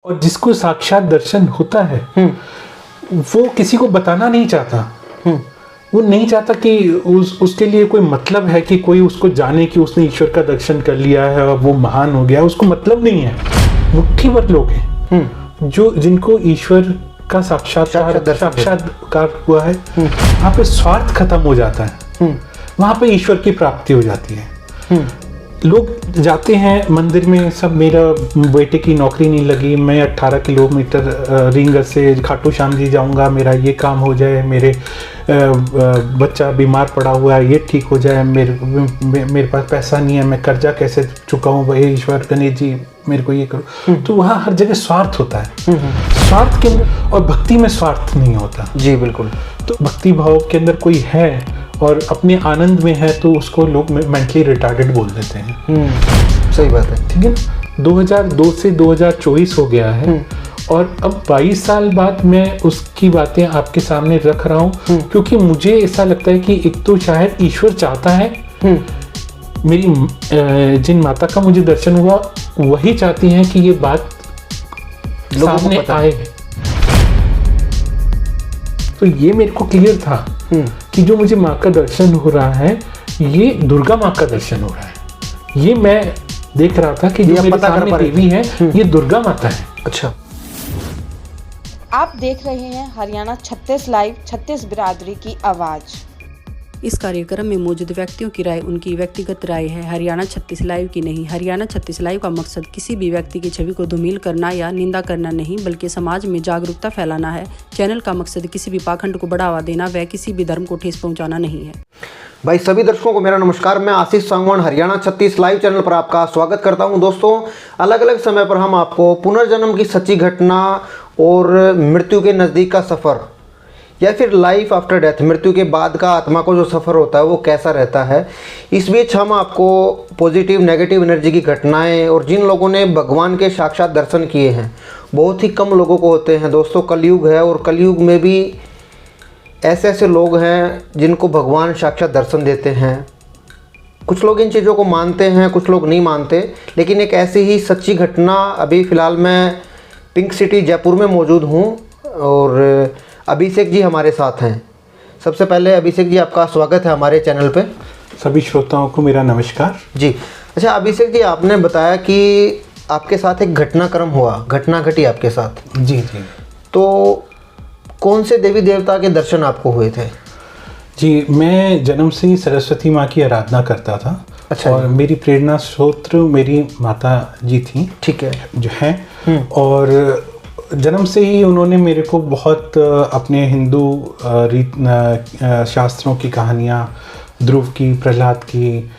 और जिसको साक्षात दर्शन होता है वो किसी को बताना नहीं चाहता। वो नहीं चाहता कि उसके लिए कोई मतलब है कि कोई उसको जाने कि उसने ईश्वर का दर्शन कर लिया है और वो महान हो गया, उसको मतलब नहीं है। मुट्ठी भर लोग हैं जो जिनको ईश्वर का साक्षात्कार हुआ है। वहाँ पे स्वार्थ खत्म हो जाता है, वहाँ पे ईश्वर की प्राप्ति हो जाती है। लोग जाते हैं मंदिर में, सब मेरा बेटे की नौकरी नहीं लगी, मैं 18 किलोमीटर रिंग से खाटू श्याम जी जाऊंगा, मेरा ये काम हो जाए, मेरे बच्चा बीमार पड़ा हुआ है ये ठीक हो जाए, मेरे पास पैसा नहीं है, मैं कर्जा कैसे चुकाऊं, भाई ईश्वर गणेश जी मेरे को ये करो। तो वहाँ हर जगह स्वार्थ होता है। स्वार्थ के अंदर, और भक्ति में स्वार्थ नहीं होता। जी बिल्कुल। तो भक्ति भाव के अंदर कोई है और अपने आनंद में है तो उसको लोग मेंटली रिटार्डेड बोल देते हैं। सही बात है। ठीक है ना। 2002 से 2024 हो गया है और अब 22 साल बाद मैं उसकी बातें आपके सामने रख रहा हूँ क्योंकि मुझे ऐसा लगता है कि एक तो शायद ईश्वर चाहता है, मेरी जिन माता का मुझे दर्शन हुआ वही चाहती हैं कि ये बात सामने आए। तो ये मेरे को क्लियर था कि जो मुझे माँ का दर्शन हो रहा है ये दुर्गा माँ का दर्शन हो रहा है। ये मैं देख रहा था कि जो मेरे सामने देवी है ये दुर्गा माता है। अच्छा। आप देख रहे हैं हरियाणा 36 लाइव, 36 बिरादरी की आवाज। इस कार्यक्रम में मौजूद व्यक्तियों की राय उनकी व्यक्तिगत राय है, हरियाणा 36 लाइव की नहीं। हरियाणा 36 लाइव का मकसद किसी भी व्यक्ति की छवि को धूमिल करना या निंदा करना नहीं, बल्कि समाज में जागरूकता फैलाना है। चैनल का मकसद किसी भी पाखंड को बढ़ावा देना व किसी भी धर्म को ठेस पहुंचाना नहीं है। भाई सभी दर्शकों को मेरा नमस्कार। मैं आशीष सांगवान हरियाणा 36 लाइव चैनल पर आपका स्वागत करता हूं। दोस्तों, अलग अलग समय पर हम आपको पुनर्जन्म की सच्ची घटना और मृत्यु के नज़दीक का सफ़र या फिर लाइफ आफ्टर डेथ, मृत्यु के बाद का आत्मा को जो सफ़र होता है वो कैसा रहता है, इस बीच हम आपको पॉजिटिव नेगेटिव एनर्जी की घटनाएं और जिन लोगों ने भगवान के साक्षात दर्शन किए हैं, बहुत ही कम लोगों को होते हैं। दोस्तों, कलयुग है और कलयुग में भी ऐसे ऐसे लोग हैं जिनको भगवान साक्षात दर्शन देते हैं। कुछ लोग इन चीज़ों को मानते हैं, कुछ लोग नहीं मानते, लेकिन एक ऐसी ही सच्ची घटना अभी फ़िलहाल मैं पिंक सिटी जयपुर में मौजूद हूँ और अभिषेक जी हमारे साथ हैं। सबसे पहले अभिषेक जी आपका स्वागत है हमारे चैनल पे। सभी श्रोताओं को मेरा नमस्कार जी। अच्छा अभिषेक जी, आपने बताया कि आपके साथ एक घटनाक्रम हुआ, घटना घटी आपके साथ। जी जी। तो कौन से देवी देवता के दर्शन आपको हुए थे? जी, मैं जन्म से ही सरस्वती माँ की आराधना करता था। अच्छा। और मेरी प्रेरणा स्रोत मेरी माता जी थी। ठीक है। जो हैं और जन्म से ही उन्होंने मेरे को बहुत अपने हिंदू रीत शास्त्रों की कहानियाँ, ध्रुव की, प्रहलाद की,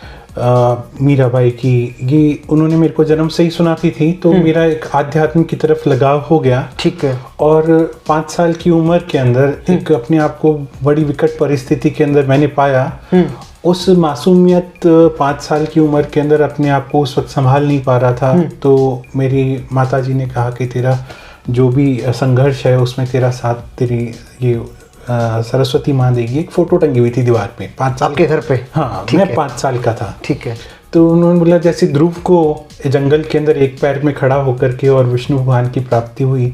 मीराबाई की, ये उन्होंने मेरे को जन्म से ही सुनाती थी। तो मेरा एक आध्यात्म की तरफ लगाव हो गया। ठीक है। और 5 साल की उम्र के अंदर एक अपने आप को बड़ी विकट परिस्थिति के अंदर मैंने पाया। उस मासूमियत 5 साल की उम्र के अंदर अपने आप को उस वक्त संभाल नहीं पा रहा था। तो मेरी माता जी ने कहा कि तेरा जो भी संघर्ष है उसमें तेरा साथ तेरी ये सरस्वती माँ देगी। एक फोटो टंगी हुई थी दीवार पे 5 साल आपके घर पे? हाँ, मैं 5 साल का था। ठीक है। तो उन्होंने बोला जैसे ध्रुव को जंगल के अंदर एक पैर में खड़ा होकर के और विष्णु भगवान की प्राप्ति हुई,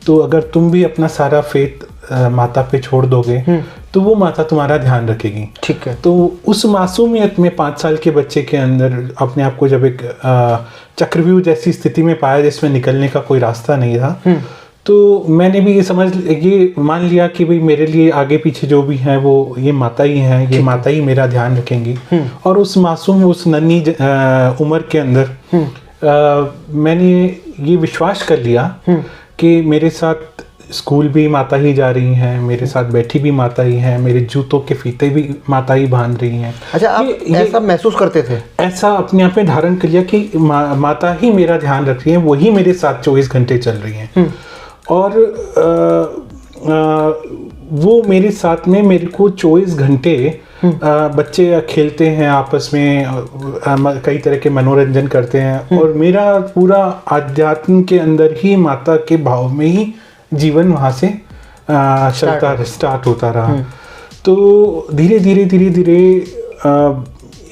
तो अगर तुम भी अपना सारा फेथ माता पे छोड़ दोगे तो वो माता तुम्हारा ध्यान रखेगी। ठीक है। तो उस मासूमियत में 5 साल के बच्चे के अंदर अपने आप को जब एक चक्रव्यूह जैसी स्थिति में पाया जिसमें निकलने का कोई रास्ता नहीं था, तो मैंने भी ये मान लिया कि भाई मेरे लिए आगे पीछे जो भी है वो ये माता ही है, ये माता ही मेरा ध्यान रखेंगी। और उस मासूम, उस नन्ही उम्र के अंदर मैंने ये विश्वास कर लिया कि मेरे साथ स्कूल भी माता ही जा रही हैं, मेरे साथ बैठी भी माता ही हैं, मेरे जूतों के फीते भी माता ही बांध रही हैं। अच्छा, आप ऐसा महसूस करते थे? ऐसा अपने आप में धारण कर लिया कि माता ही मेरा ध्यान रख रही हैं, वही मेरे साथ 24 घंटे चल रही हैं। और वो मेरे साथ में मेरे को 24 घंटे बच्चे खेलते हैं आपस में, कई तरह के मनोरंजन करते हैं और मेरा पूरा आध्यात्म के अंदर ही माता के भाव में ही जीवन वहाँ से स्टार्ट होता रहा। तो धीरे धीरे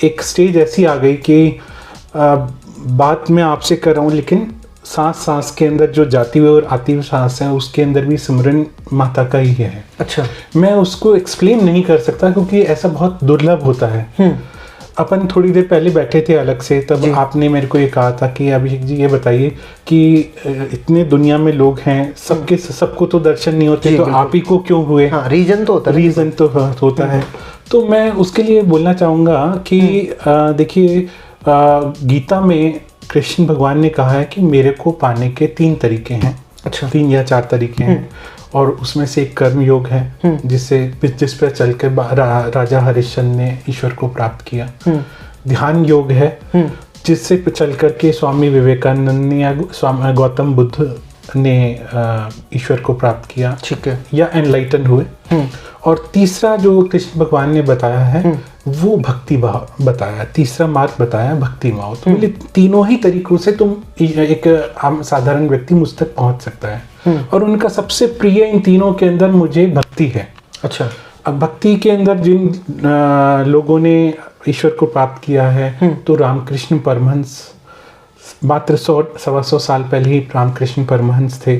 एक स्टेज ऐसी आ गई कि बात मैं आपसे कर रहा हूँ लेकिन सांस सांस के अंदर जो जाती हुई और आती हुई सांस है उसके अंदर भी सिमरन माता का ही है। अच्छा। मैं उसको एक्सप्लेन नहीं कर सकता क्योंकि ऐसा बहुत दुर्लभ होता है। अपन थोड़ी देर पहले बैठे थे अलग से, तब आपने मेरे को ये कहा था कि अभिषेक जी ये बताइए कि इतने दुनिया में लोग हैं, सबको तो दर्शन नहीं होते, तो आप ही को क्यों हुए? हाँ, रीजन तो होता है। रीजन तो होता है। तो मैं उसके लिए बोलना चाहूँगा कि देखिए, गीता में कृष्ण भगवान ने कहा है कि मेरे को पाने के 3 तरीके हैं। अच्छा। 3 या 4 तरीके हैं, और उसमें से एक कर्म योग है जिस पर चलकर राजा हरिश्चंद्र ने ईश्वर को प्राप्त किया। ध्यान योग है जिससे चल करके स्वामी विवेकानंद ने या स्वामी गौतम बुद्ध ने ईश्वर को प्राप्त किया, ठीक है, या एनलाइटन हुए। और तीसरा जो कृष्ण भगवान ने बताया है वो भक्ति भाव बताया, तीसरा मार्ग बताया भक्ति भाव। तो बोले तीनों ही तरीकों से तुम एक आम साधारण व्यक्ति मुझ तक पहुंच सकता है। और उनका सबसे प्रिय इन तीनों के अंदर मुझे भक्ति है। अच्छा। अब भक्ति के अंदर जिन लोगों ने ईश्वर को प्राप्त किया है, तो रामकृष्ण परमहंस मात्र 100-125 साल पहले ही रामकृष्ण परमहंस थे,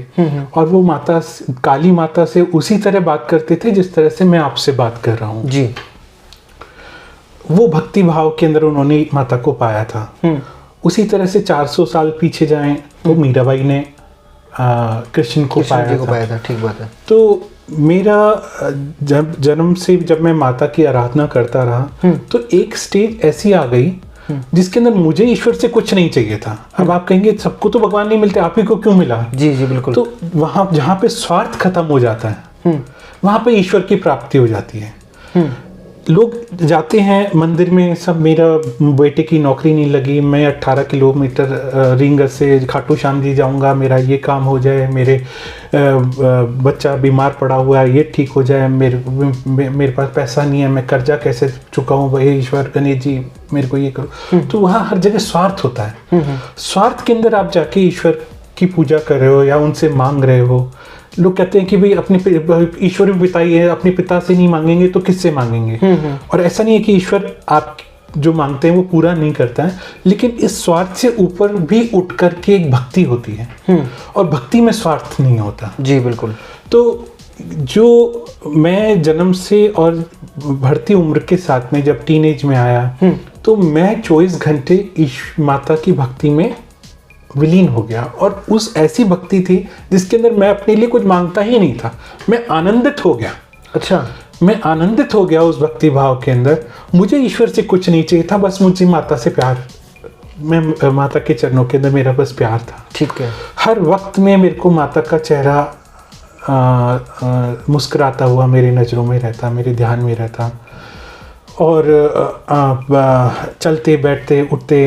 और वो माता काली माता से उसी तरह बात करते थे जिस तरह से मैं आपसे बात कर रहा हूँ जी। वो भक्ति भाव के अंदर उन्होंने माता को पाया था। उसी तरह से 400 साल पीछे जाएं तो मीराबाई ने कृष्ण को पाया था। ठीक बात है। तो मेरा जब जन्म से जब मैं माता की आराधना करता रहा, तो एक स्टेज ऐसी आ गई जिसके अंदर मुझे ईश्वर से कुछ नहीं चाहिए था। अब आप कहेंगे सबको तो भगवान नहीं मिलते, आप ही को क्यों मिला? जी जी बिल्कुल। तो वहां जहाँ पे स्वार्थ खत्म हो जाता है, वहां पे ईश्वर की प्राप्ति हो जाती है। लोग जाते हैं मंदिर में, सब मेरा बेटे की नौकरी नहीं लगी, मैं 18 किलोमीटर रिंग से खाटू श्याम जी जाऊंगा, मेरा ये काम हो जाए, मेरे बच्चा बीमार पड़ा हुआ है ये ठीक हो जाए, मेरे पास पैसा नहीं है, मैं कर्जा कैसे चुकाऊं, भाई ईश्वर गणेश जी मेरे को ये करो। तो वहाँ हर जगह स्वार्थ होता है। स्वार्थ के अंदर आप जाके ईश्वर की पूजा कर रहे हो या उनसे मांग रहे हो। लोग कहते हैं कि भाई अपने ईश्वर पिता ही है, अपने पिता से नहीं मांगेंगे तो किससे मांगेंगे? और ऐसा नहीं है कि ईश्वर आप जो मांगते हैं वो पूरा नहीं करता है, लेकिन इस स्वार्थ से ऊपर भी उठ करके एक भक्ति होती है, और भक्ति में स्वार्थ नहीं होता। जी बिल्कुल। तो जो मैं जन्म से और बढ़ती उम्र के साथ में जब टीनेज में आया, तो मैं 24 घंटे माता की भक्ति में विलीन हो गया, और उस ऐसी भक्ति थी जिसके अंदर मैं अपने लिए कुछ मांगता ही नहीं था, मैं आनंदित हो गया। अच्छा। मैं आनंदित हो गया उस भक्ति भाव के अंदर। मुझे ईश्वर से कुछ नहीं चाहिए था, बस मुझे माता से प्यार, मैं माता के चरणों के अंदर मेरा बस प्यार था। ठीक है। हर वक्त में मेरे को माता का चेहरा मुस्कुराता हुआ मेरी नज़रों में रहता, मेरे ध्यान में रहता, और चलते बैठते उठते,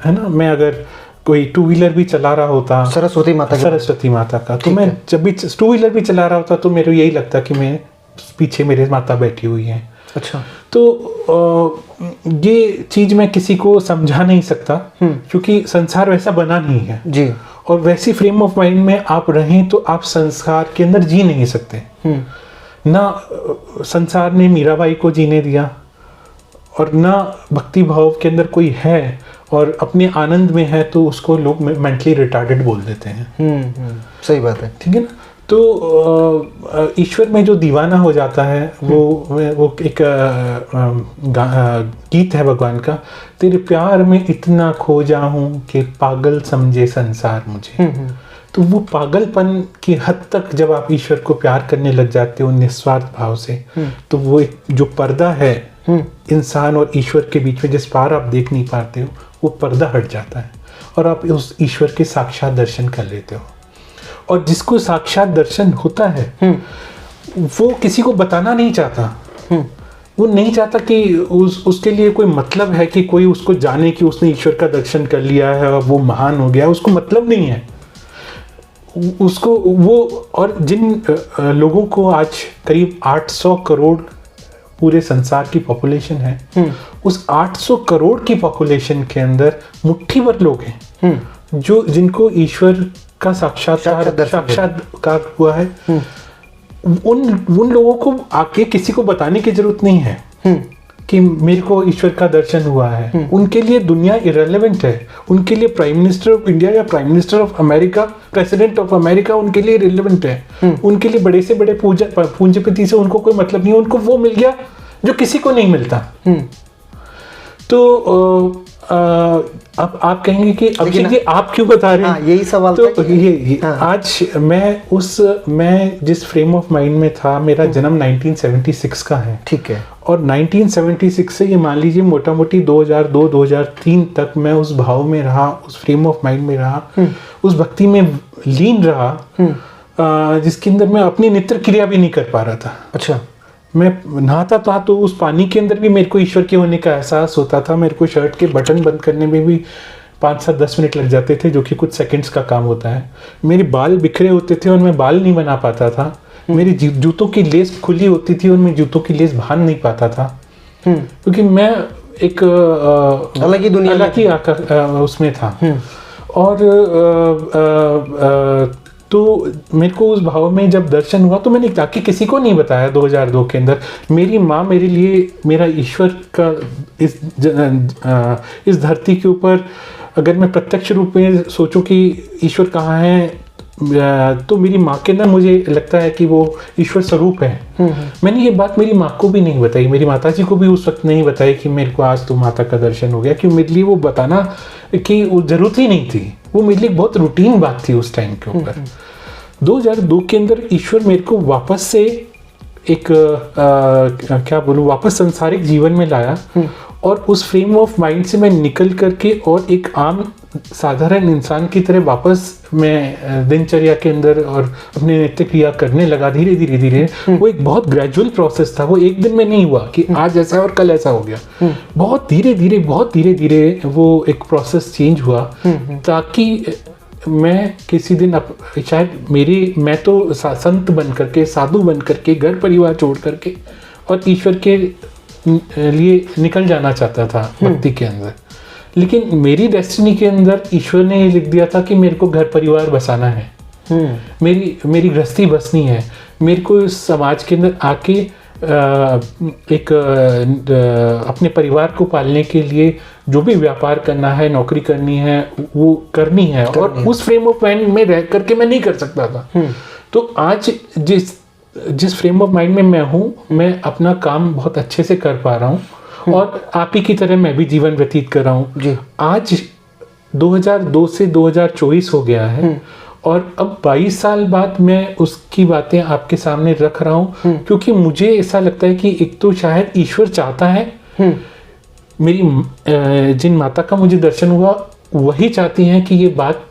है ना, मैं अगर कोई 2 व्हीलर भी चला रहा होता, सरस्वती माता का, तो मैं जब भी 2 व्हीलर भी चला रहा होता तो मेरे को यही लगता कि मैं पीछे मेरे माता बैठी हुई हैं। अच्छा। तो ये चीज़ मैं किसी को समझा नहीं सकता, क्योंकि संसार वैसा बना नहीं है जी, और वैसी फ्रेम ऑफ माइंड में आप रहें तो आप संसार के अंदर जी नहीं सकते। ना संसार ने मीराबाई को जीने दिया, और ना भक्ति भाव के अंदर कोई है और अपने आनंद में है तो उसको लोग मेंटली रिटार्डेड बोल देते हैं। सही बात है। ठीक है ना। तो ईश्वर में जो दीवाना हो जाता है वो एक गीत है भगवान का, तेरे प्यार में इतना खो जाऊं कि पागल समझे संसार मुझे। तो वो पागलपन की हद तक जब आप ईश्वर को प्यार करने लग जाते हो निस्वार्थ भाव से, तो वो एक जो पर्दा है इंसान और ईश्वर के बीच में, जिस पार आप देख नहीं पाते हो, वो पर्दा हट जाता है और आप उस ईश्वर के साक्षात दर्शन कर लेते हो। और जिसको साक्षात दर्शन होता है वो किसी को बताना नहीं चाहता। वो नहीं चाहता कि उसके लिए कोई मतलब है कि कोई उसको जाने कि उसने ईश्वर का दर्शन कर लिया है और वो महान हो गया, उसको मतलब नहीं है उसको वो। और जिन लोगों को आज करीब 800 करोड़ पूरे संसार की पॉपुलेशन है, उस 800 करोड़ की पॉपुलेशन के अंदर मुट्ठी भर लोग हैं जो जिनको ईश्वर का साक्षात्कार हुआ है। उन लोगों को आके किसी को बताने की जरूरत नहीं है। कि मेरे को ईश्वर का दर्शन हुआ है, उनके लिए दुनिया इरेलेवेंट है। उनके लिए प्राइम मिनिस्टर ऑफ इंडिया या prime minister of America, president of America उनके लिए इरेलेवेंट है। उनके लिए बड़े से बड़े पूंजीपति से उनको कोई मतलब नहीं है। उनको वो मिल गया जो किसी को नहीं मिलता। तो अब आप कहेंगे कि अभिषेक जी आप क्यों बता रहे हैं? हाँ, यही सवाल तो था ये आज मैं जिस फ्रेम ऑफ माइंड में था, मेरा जन्म 1976 का है, ठीक है, और 1976 से ये मान लीजिए मोटा मोटी 2002-2003 तक मैं उस भाव में रहा, उस फ्रेम ऑफ माइंड में रहा, उस भक्ति में लीन रहा, जिसके अंदर मैं अपनी नित्य क्रिया भी नहीं कर पा रहा था। अच्छा, मैं नहाता था तो उस पानी के अंदर भी मेरे को ईश्वर के होने का एहसास होता था। मेरे को शर्ट के बटन बंद करने में भी 5-7-10 मिनट लग जाते थे, जो कि कुछ सेकंड्स का काम होता है। मेरे बाल बिखरे होते थे और मैं बाल नहीं बना पाता था। मेरी जूतों की लेस खुली होती थी और मैं जूतों की लेस बांध नहीं पाता था, क्योंकि मैं एक अलग ही दुनिया, अलग ही उसमें था। और तो मेरे को उस भाव में जब दर्शन हुआ तो मैंने ताकि किसी को नहीं बताया। 2002 के अंदर मेरी माँ मेरे लिए मेरा ईश्वर का इस धरती के ऊपर, अगर मैं प्रत्यक्ष रूप में सोचूं कि ईश्वर कहाँ है, तो मेरी माँ के अंदर मुझे लगता है कि वो ईश्वर स्वरूप है। मैंने ये बात मेरी माँ को भी नहीं बताई, मेरी माता जी को भी उस वक्त नहीं बताई कि मेरे को आज तो माता का दर्शन हो गया, क्योंकि मेरे लिए वो बताना कि वो जरूरत ही नहीं थी। वो मेरे लिए बहुत रूटीन बात थी उस टाइम के ऊपर। 2002 के अंदर ईश्वर मेरे को वापस से एक क्या बोलूँ, वापस संसारिक जीवन में लाया, और उस फ्रेम ऑफ माइंड से मैं निकल करके और एक आम साधारण इंसान की तरह वापस मैं दिनचर्या के अंदर और अपने नित्य क्रिया करने लगा। धीरे धीरे धीरे वो एक बहुत ग्रेजुअल प्रोसेस था। वो एक दिन में नहीं हुआ कि आज ऐसा और कल ऐसा हो गया। बहुत धीरे धीरे वो एक प्रोसेस चेंज हुआ, ताकि मैं किसी दिन शायद मैं तो संत बन करके, साधु बन करके, घर परिवार छोड़ करके और ईश्वर के लिए निकल जाना चाहता था भक्ति के अंदर। लेकिन मेरी डेस्टिनी के अंदर ईश्वर ने ये लिख दिया था कि मेरे को घर परिवार बसाना है, मेरी गृहस्थी बसनी है, मेरे को इस समाज के अंदर आके अपने परिवार को पालने के लिए जो भी व्यापार करना है, नौकरी करनी है, वो करनी है। और उस फ्रेम ऑफ माइंड में रह करके मैं नहीं कर सकता था। तो आज जिस फ्रेम ऑफ माइंड में मैं हूँ, मैं अपना काम बहुत अच्छे से कर पा रहा हूँ और आप ही की तरह मैं भी जीवन व्यतीत कर रहा हूँ। आज 2002 से 2024 हो गया है और अब 22 साल बाद मैं उसकी बातें आपके सामने रख रहा हूँ, क्योंकि मुझे ऐसा लगता है कि एक तो शायद ईश्वर चाहता है, मेरी जिन माता का मुझे दर्शन हुआ वही चाहती हैं कि ये बात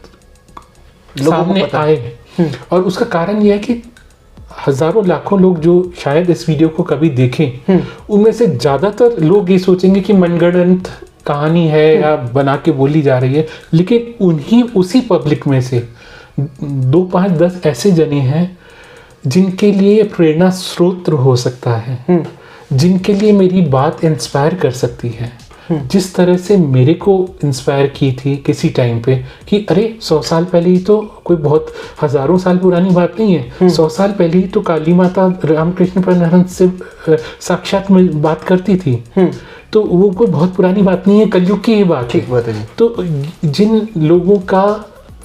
सामने आए। और उसका कारण यह है कि हजारों लाखों लोग जो शायद इस वीडियो को कभी देखें, उनमें से ज्यादातर लोग ये सोचेंगे कि मनगढ़ंत कहानी है या बना के बोली जा रही है, लेकिन उसी पब्लिक में से 2, 5, 10 ऐसे जने हैं जिनके लिए प्रेरणा स्रोत हो सकता है, जिनके लिए मेरी बात इंस्पायर कर सकती है। जिस तरह से मेरे को इंस्पायर की थी किसी टाइम पे कि अरे 100 साल पहले ही तो कोई बहुत हजारों साल पुरानी बात नहीं है, 100 साल पहले ही तो काली माता रामकृष्ण परमहंस से साक्षात बात करती थी, तो वो कोई बहुत पुरानी बात नहीं है, कलयुग की ही बात है। तो जिन लोगों का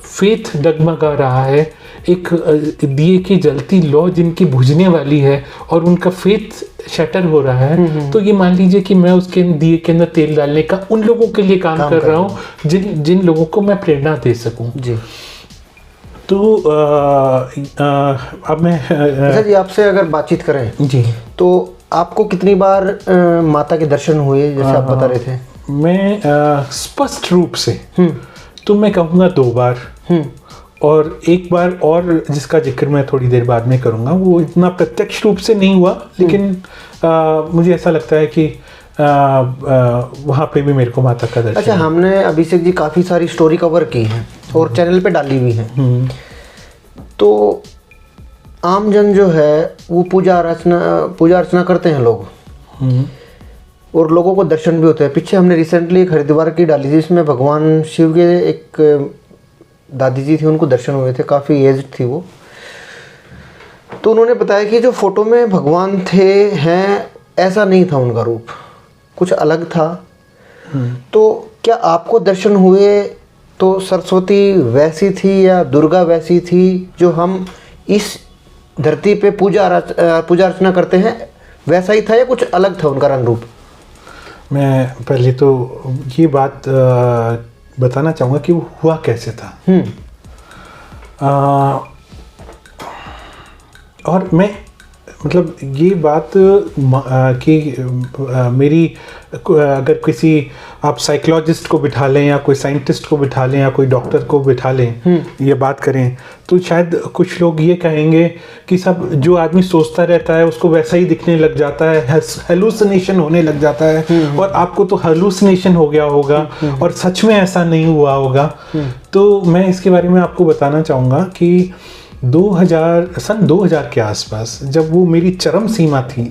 फेथ डगमगा रहा है, एक दिए की जलती लौ जिनकी बुझने वाली है और उनका फेथ शटर हो रहा है, तो ये मान लीजिए कि मैं उसके दिए के अंदर तेल डालने का उन लोगों के लिए काम कर रहा हूँ जिन लोगों को मैं प्रेरणा दे सकूं। जी। तो अब मैं जी आपसे अगर बातचीत करें जी, तो आपको कितनी बार माता के दर्शन हुए, जैसे आप बता रहे थे? मैं स्पष्ट रूप से तो मैं कहूँगा 2 बार, और एक बार और जिसका जिक्र मैं थोड़ी देर बाद में करूँगा, वो इतना प्रत्यक्ष रूप से नहीं हुआ, लेकिन मुझे ऐसा लगता है कि वहाँ पे भी मेरे को माता का दर्शन। अच्छा, हमने अभिषेक जी काफ़ी सारी स्टोरी कवर की हैं और चैनल पे डाली हुई हैं, तो आम जन जो है वो पूजा अर्चना करते हैं लोग, और लोगों को दर्शन भी होते हैं। पीछे हमने रिसेंटली एक हरिद्वार की डाली थी, जिसमें भगवान शिव के एक दादी जी थी, उनको दर्शन हुए थे, काफ़ी एज थी वो। तो उन्होंने बताया कि जो फोटो में भगवान हैं ऐसा नहीं था उनका रूप, कुछ अलग था। तो क्या आपको दर्शन हुए तो सरस्वती वैसी थी या दुर्गा वैसी थी जो हम इस धरती पे पूजा अर्चना करते हैं, वैसा ही था या कुछ अलग था उनका रंग रूप? मैं पहले तो ये बात बताना चाहूँगा कि वो हुआ कैसे था। और मैं मतलब ये बात कि मेरी अगर किसी आप साइकोलॉजिस्ट को बिठा लें या कोई साइंटिस्ट को बिठा लें या कोई डॉक्टर को बिठा लें ये बात करें तो शायद कुछ लोग ये कहेंगे कि सब जो आदमी सोचता रहता है उसको वैसा ही दिखने लग जाता है, हेलुसिनेशन होने लग जाता है और आपको तो हेलुसिनेशन हो गया होगा और सच में ऐसा नहीं हुआ होगा। तो मैं इसके बारे में आपको बताना चाहूँगा कि सन 2000 के आसपास जब वो मेरी चरम सीमा थी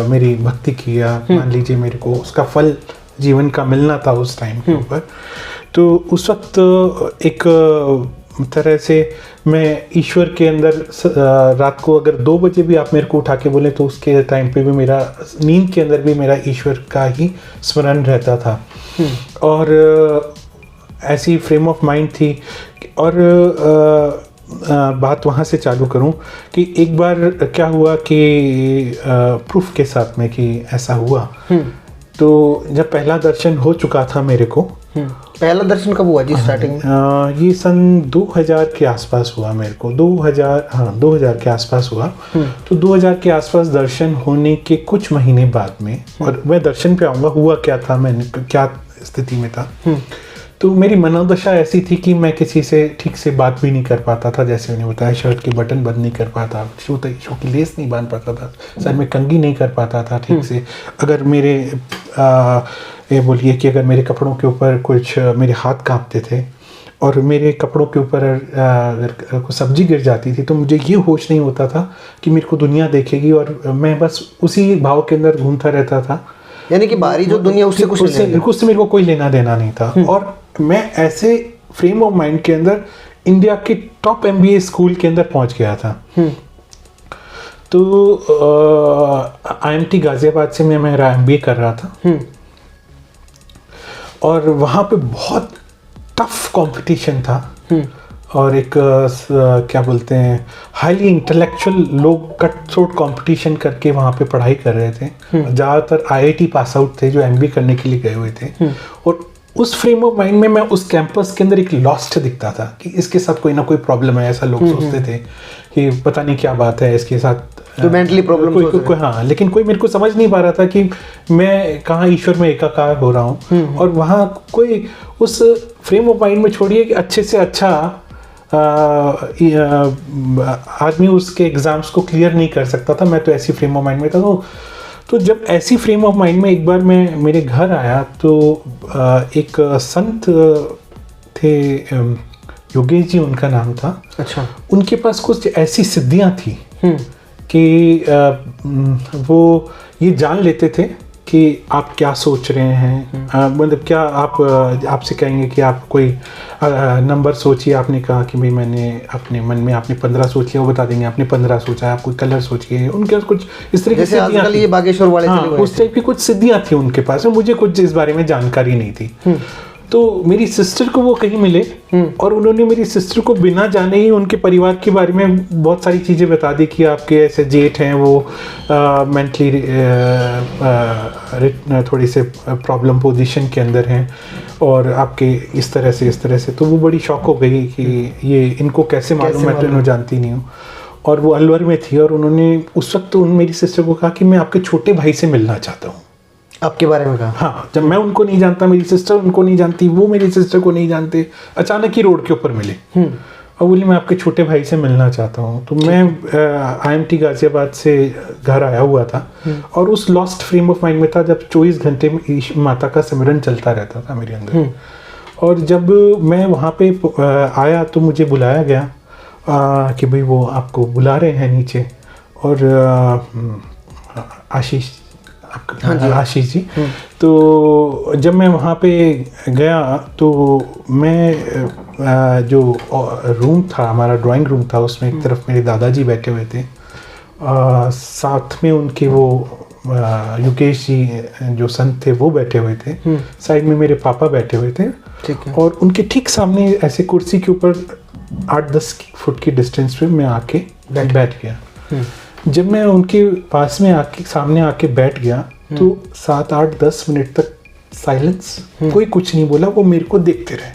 मेरी भक्ति की, या मान लीजिए मेरे को उसका फल जीवन का मिलना था उस टाइम के ऊपर, तो उस वक्त एक तरह से मैं ईश्वर के अंदर रात को अगर 2 बजे भी आप मेरे को उठा के बोले तो उसके टाइम पे भी मेरा नींद के अंदर भी मेरा ईश्वर का ही स्मरण रहता था। और ऐसी फ्रेम ऑफ माइंड थी। और बात वहाँ से चालू करूँ कि एक बार क्या हुआ कि प्रूफ के साथ में कि ऐसा हुआ। तो जब पहला दर्शन हो चुका था मेरे को, पहला दर्शन कब हुआ जी स्टार्टिंग? ये सन 2000 के आसपास हुआ मेरे को, 2000 के आसपास हुआ। तो 2000 के आसपास दर्शन होने के कुछ महीने बाद में, और मैं दर्शन पे आऊँगा हुआ क्या था, मैंने क्या स्थिति में था। तो मेरी मनोदशा ऐसी थी कि मैं किसी से ठीक से बात भी नहीं कर पाता था, जैसे मैंने बताया शर्ट के बटन बंद नहीं कर पाता, शू की लेस नहीं बांध पाता था, सर में कंघी नहीं कर पाता था ठीक से। अगर मेरे ये बोलिए कि अगर मेरे कपड़ों के ऊपर कुछ मेरे हाथ कांपते थे और मेरे कपड़ों के ऊपर अगर कुछ सब्जी गिर जाती थी तो मुझे ये होश नहीं होता था कि मेरे को दुनिया देखेगी, और मैं बस उसी भाव के अंदर घूमता रहता था। यानी कि बाहरी जो दुनिया उससे कुछ मेरे को कोई लेना देना नहीं था। और मैं ऐसे फ्रेम ऑफ माइंड के अंदर इंडिया के टॉप MBA स्कूल के अंदर पहुंच गया था। तो IMT गाजियाबाद से मैं मेरा MBA कर रहा था और वहाँ पे बहुत टफ कंपटीशन था और एक क्या बोलते हैं हाईली इंटेलेक्चुअल लोग कट थ्रोट कंपटीशन करके वहाँ पे पढ़ाई कर रहे थे। ज़्यादातर IIT पास आउट थे जो MBA करने के लिए गए हुए थे। और उस फ्रेम ऑफ माइंड में मैं उस कैंपस के अंदर एक लॉस्ट दिखता था कि इसके साथ कोई ना कोई प्रॉब्लम है, ऐसा लोग सोचते थे कि पता नहीं क्या बात है इसके साथ, तो मेंटली प्रॉब्लम हाँ, लेकिन कोई मेरे को समझ नहीं पा रहा था कि मैं कहाँ ईश्वर में एकाकार हो रहा हूँ। और वहाँ कोई उस फ्रेम ऑफ माइंड में छोड़िए कि अच्छे से अच्छा आदमी उसके एग्जाम्स को क्लियर नहीं कर सकता था। मैं तो ऐसी फ्रेम ऑफ माइंड में था। तो जब ऐसी फ्रेम ऑफ माइंड में एक बार मैं मेरे घर आया तो एक संत थे, योगेश जी उनका नाम था। अच्छा। उनके पास कुछ ऐसी सिद्धियां थी कि वो ये जान लेते थे कि आप क्या सोच रहे हैं। मतलब क्या आप आपसे कहेंगे कि आप कोई नंबर सोचिए, आपने कहा कि भाई मैंने अपने मन में आपने 15 सोच लिया, वो बता देंगे आपने 15 सोचा है। आप कोई कलर सोचिए, उनके कुछ इस तरह की सिद्धियां थी। ये बागेश्वर वाले उस टाइप की कुछ सिद्धियां थी उनके पास, मुझे कुछ इस बारे में जानकारी नहीं थी। तो मेरी सिस्टर को वो कहीं मिले और उन्होंने मेरी सिस्टर को बिना जाने ही उनके परिवार के बारे में बहुत सारी चीज़ें बता दी कि आपके ऐसे जेठ हैं, वो मेंटली थोड़ी से प्रॉब्लम पोजीशन के अंदर हैं और आपके इस तरह से। तो वो बड़ी शॉक हो गई कि ये इनको कैसे मालूम, मैं तो इन्हों जानती नहीं हूँ। और वो अलवर में थी और उन्होंने उस वक्त मेरी सिस्टर को कहा कि मैं आपके छोटे भाई से मिलना चाहता हूँ। आपके बारे में कहा? हाँ, जब मैं उनको नहीं जानता, मेरी सिस्टर उनको नहीं जानती, वो मेरी सिस्टर को नहीं जानते, अचानक ही रोड के ऊपर मिले और बोली मैं आपके छोटे भाई से मिलना चाहता हूँ। तो मैं IMT गाजियाबाद से घर आया हुआ था और उस लॉस्ट फ्रेम ऑफ माइंड में था जब 24 घंटे में माता का सिमरन चलता रहता था मेरे अंदर। और जब मैं वहाँ पे आया तो मुझे बुलाया गया कि भाई वो आपको बुला रहे हैं नीचे। और आशीष जी। तो जब मैं वहाँ पे गया तो मैं जो रूम था, हमारा ड्राइंग रूम था, उसमें एक तरफ मेरे दादाजी बैठे हुए थे, साथ में उनके वो योगेश जी जो संत थे वो बैठे हुए थे, साइड में मेरे पापा बैठे हुए थे, ठीक है। और उनके ठीक सामने ऐसे कुर्सी के ऊपर 8-10 फुट की डिस्टेंस पे मैं आके बैठ गया। जब मैं उनके पास में आके सामने आके बैठ गया तो 7-8-10 मिनट तक साइलेंस, कोई कुछ नहीं बोला, वो मेरे को देखते रहे।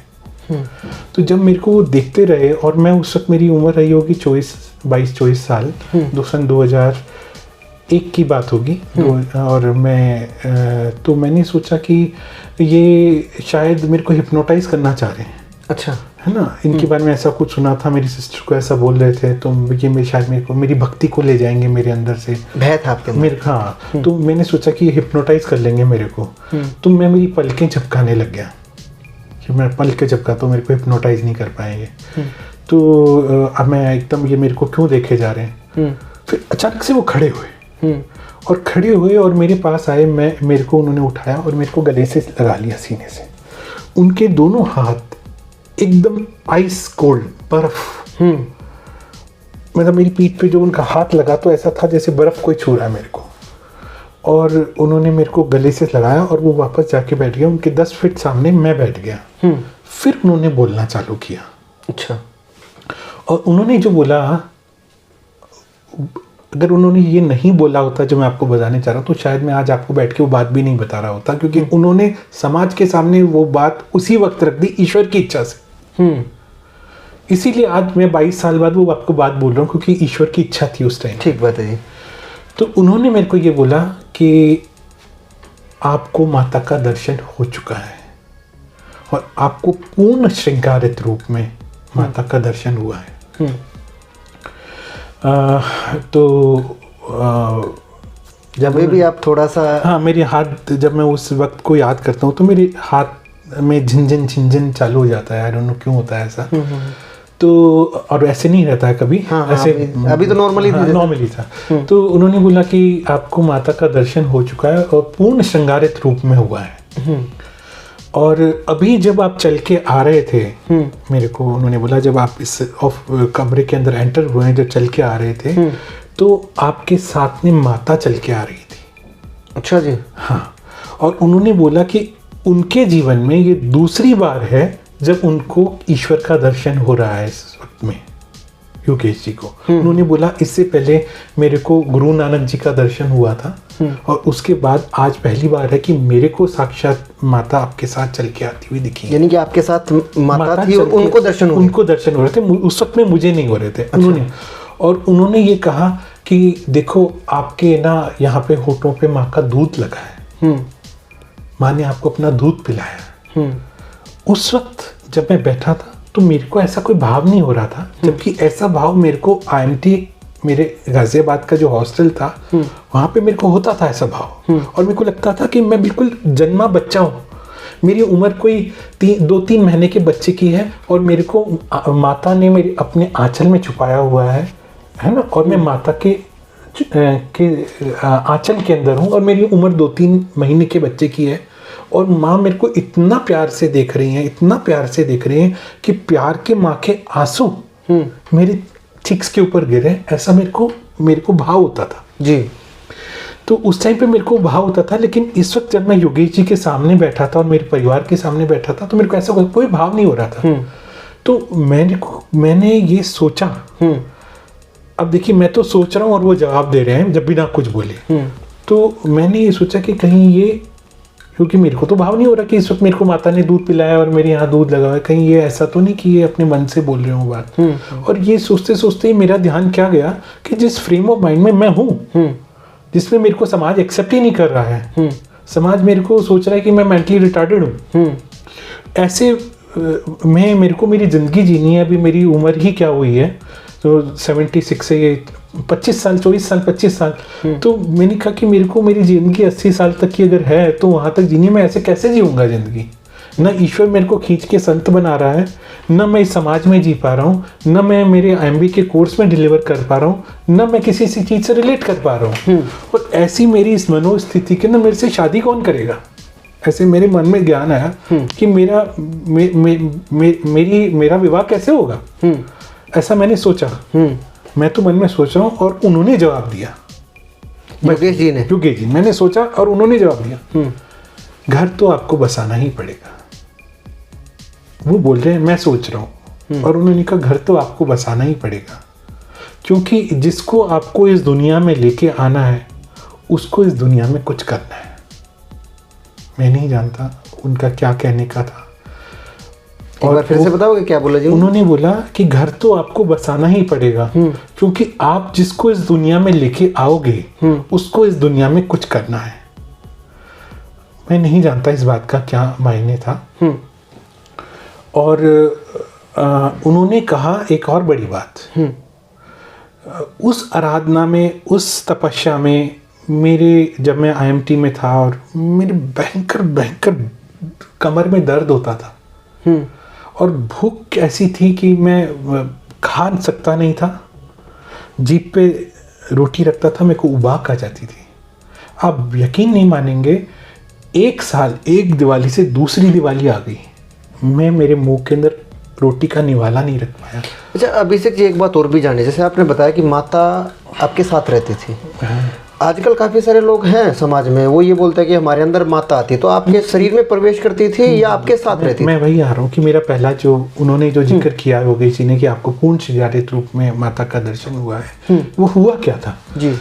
तो जब मेरे को वो देखते रहे, और मैं उस वक्त मेरी उम्र रही होगी 22-24 साल, 2001 की बात होगी, और मैं तो मैंने सोचा कि ये शायद मेरे को हिप्नोटाइज करना चाह रहे हैं। अच्छा, है ना, इनके बारे में ऐसा कुछ सुना था, मेरी सिस्टर को ऐसा बोल रहे थे, तो ये शायद मेरे को मेरी भक्ति को ले जाएंगे मेरे अंदर से, भय था आपके अंदर। हाँ। तो मैंने सोचा कि ये हिप्नोटाइज कर लेंगे मेरे को, तो मैं मेरी पलकें झपकाने लग गया कि मैं पलकें झपका तो मेरे को हिप्नोटाइज नहीं कर पाएंगे। तो अब मैं एकदम, ये मेरे को क्यों देखे जा रहे हैं। फिर अचानक से वो खड़े हुए, और खड़े हुए और मेरे पास आए, मेरे को उन्होंने उठाया और मेरे को गले से लगा लिया सीने से। उनके दोनों हाथ एकदम आइस कोल्ड, बर्फ, मतलब मेरी पीठ पे जो उनका हाथ लगा तो ऐसा था जैसे बर्फ कोई छू रहा है मेरे को। और उन्होंने मेरे को गले से लगाया और वो वापस जाके बैठ गया, उनके 10 फीट सामने मैं बैठ गया। फिर उन्होंने बोलना चालू किया। अच्छा। और उन्होंने जो बोला, अगर उन्होंने ये नहीं बोला होता जो मैं आपको बताने चाह रहा हूँ, तो शायद मैं आज आपको बैठ के वो बात भी नहीं बता रहा होता, क्योंकि उन्होंने समाज के सामने वो बात उसी वक्त रख दी ईश्वर की इच्छा से। इसीलिए आज मैं 22 साल बाद वो आपको बात बोल रहा हूँ, क्योंकि ईश्वर की इच्छा थी उस टाइम। ठीक बात है जी। तो उन्होंने मेरे को ये बोला कि आपको माता का दर्शन हो चुका है, और आपको पूर्ण श्रृंगारित रूप में माता का दर्शन हुआ है। जब भी आप थोड़ा सा, हाँ, मेरे हाथ, जब मैं उस वक्त को याद करता हूँ तो मेरे हाथ में झिंझन चालू हो जाता है। आई डोंट नो क्यों होता है ऐसा। तो और ऐसे नहीं रहता है कभी। हाँ, ऐसे अभी तो नॉर्मली था। तो उन्होंने बोला कि आपको माता का दर्शन हो चुका है और पूर्ण श्रृंगारित रूप में हुआ है। और अभी जब आप चल के आ रहे थे, मेरे को उन्होंने बोला, जब आप इस कमरे के अंदर एंटर हुए हैं, जब चल के आ रहे थे, तो आपके साथ में माता चल के आ रही थी। अच्छा जी। हाँ। और उन्होंने बोला कि उनके जीवन में ये दूसरी बार है जब उनको ईश्वर का दर्शन हो रहा है इस वक्त में, योगेश जी को। उन्होंने बोला इससे पहले मेरे को गुरु नानक जी का दर्शन हुआ था, और उसके बाद आज पहली बार है कि मेरे को साक्षात माता आपके साथ चल के आती हुई दिखी। यानी कि आपके साथ माता थी और उनको दर्शन हो रहे थे, उस वक्त में मुझे नहीं हो रहे थे। अच्छा। उन्होंने ये कहा कि देखो आपके ना यहाँ पे होठों पे माँ का दूध लगा है, माँ ने आपको अपना दूध पिलाया। उस वक्त जब मैं बैठा था तो मेरे को ऐसा कोई भाव नहीं हो रहा था, जबकि ऐसा भाव मेरे को IMT, मेरे गाजियाबाद का जो हॉस्टल था, वहाँ पे मेरे को होता था ऐसा भाव। और मेरे को लगता था कि मैं बिल्कुल जन्मा बच्चा हूँ। मेरी उम्र कोई 2-3 महीने के बच्चे की है, और मेरे को माता ने मेरे अपने आंचल में छुपाया हुआ है ना, और मैं माता के आंचल के अंदर हूँ, और मेरी उम्र 2-3 महीने के बच्चे की है, और माँ मेरे को इतना प्यार से देख रही हैं, इतना प्यार से देख रही हैं कि प्यार के माँ के आंसू मेरे चिक्स के ऊपर गिरे, ऐसा मेरे को भाव होता था जी। तो उस टाइम पे मेरे को भाव होता था। लेकिन इस वक्त जब मैं योगेश जी के सामने बैठा था और मेरे परिवार के सामने बैठा था, तो मेरे को ऐसा कोई भाव नहीं हो रहा था। तो मैंने ये सोचा, अब देखिए मैं तो सोच रहा हूँ और वो जवाब दे रहे हैं जब बिना कुछ बोले। तो मैंने ये सोचा कि कहीं ये, क्योंकि मेरे को तो भाव नहीं हो रहा कि इस वक्त मेरे को माता ने दूध पिलाया और मेरे यहाँ दूध लगा हुआ है, कहीं ये ऐसा तो नहीं कि ये अपने मन से बोल रहे हो बात। और ये सोचते सोचते ही मेरा ध्यान क्या गया कि जिस फ्रेम ऑफ माइंड में मैं हूँ, जिसमें मेरे को समाज एक्सेप्ट ही नहीं कर रहा है, समाज मेरे को सोच रहा है कि मैं मेंटली रिटार्डेड हूँ, ऐसे में मेरे को मेरी ज़िंदगी जीनी है। अभी मेरी उम्र ही क्या हुई है, तो 76 से 25 साल 25 साल। तो मैंने कहा कि मेरे को मेरी ज़िंदगी 80 साल तक की अगर है तो वहाँ तक जीनी, मैं ऐसे कैसे जीऊँगा ज़िंदगी। ना ईश्वर मेरे को खींच के संत बना रहा है, ना मैं इस समाज में जी पा रहा हूँ, ना मैं मेरे IMB के कोर्स में डिलीवर कर पा रहा हूँ, ना मैं किसी सी चीज़ से रिलेट कर पा रहा हूँ। और ऐसी मेरी इस मनोस्थिति के अंदर मेरे से शादी कौन करेगा। ऐसे मेरे मन में ज्ञान आया कि मेरा विवाह कैसे होगा। ऐसा मैंने सोचा, मैं तो मन में सोच रहा हूँ। और उन्होंने जवाब दिया योगेश जी ने? योगेश जी, मैंने सोचा और उन्होंने जवाब दिया, घर तो आपको बसाना ही पड़ेगा। वो बोल रहे हैं मैं सोच रहा हूँ, और उन्होंने कहा घर तो आपको बसाना ही पड़ेगा, क्योंकि जिसको आपको इस दुनिया में लेके आना है उसको इस दुनिया में कुछ करना है। मैं नहीं जानता उनका क्या कहने का था। और फिर से बताओगे क्या बोला जी? उन्होंने बोला कि घर तो आपको बसाना ही पड़ेगा, क्योंकि आप जिसको इस दुनिया में लेके आओगे उसको इस दुनिया में कुछ करना है। मैं नहीं जानता इस बात का क्या मायने था। और उन्होंने कहा एक और बड़ी बात, उस आराधना में, उस तपस्या में मेरे, जब मैं IMT में था और मेरे भयंकर भयंकर कमर में दर्द होता था और भूख ऐसी थी कि मैं खा सकता नहीं था। जीभ पे रोटी रखता था, मेरे को उबाक आ जाती थी। आप यकीन नहीं मानेंगे, एक साल, एक दिवाली से दूसरी दिवाली आ गई, मैं मेरे मुंह के अंदर रोटी का निवाला नहीं रख पाया। अच्छा, अभिषेक जी एक बात और भी जाने, जैसे आपने बताया कि माता आपके साथ रहती थी। आजकल काफ़ी सारे लोग हैं समाज में, वो ये बोलते हैं कि हमारे अंदर माता आती, तो आपके शरीर में प्रवेश करती थी या आपके साथ रहती थी? मैं वही आ रहा हूँ कि मेरा पहला जो उन्होंने जो जिक्र किया योगेश जी ने कि आपको पूर्ण सिजारित रूप में माता का दर्शन हुआ है, वो हुआ क्या था जी?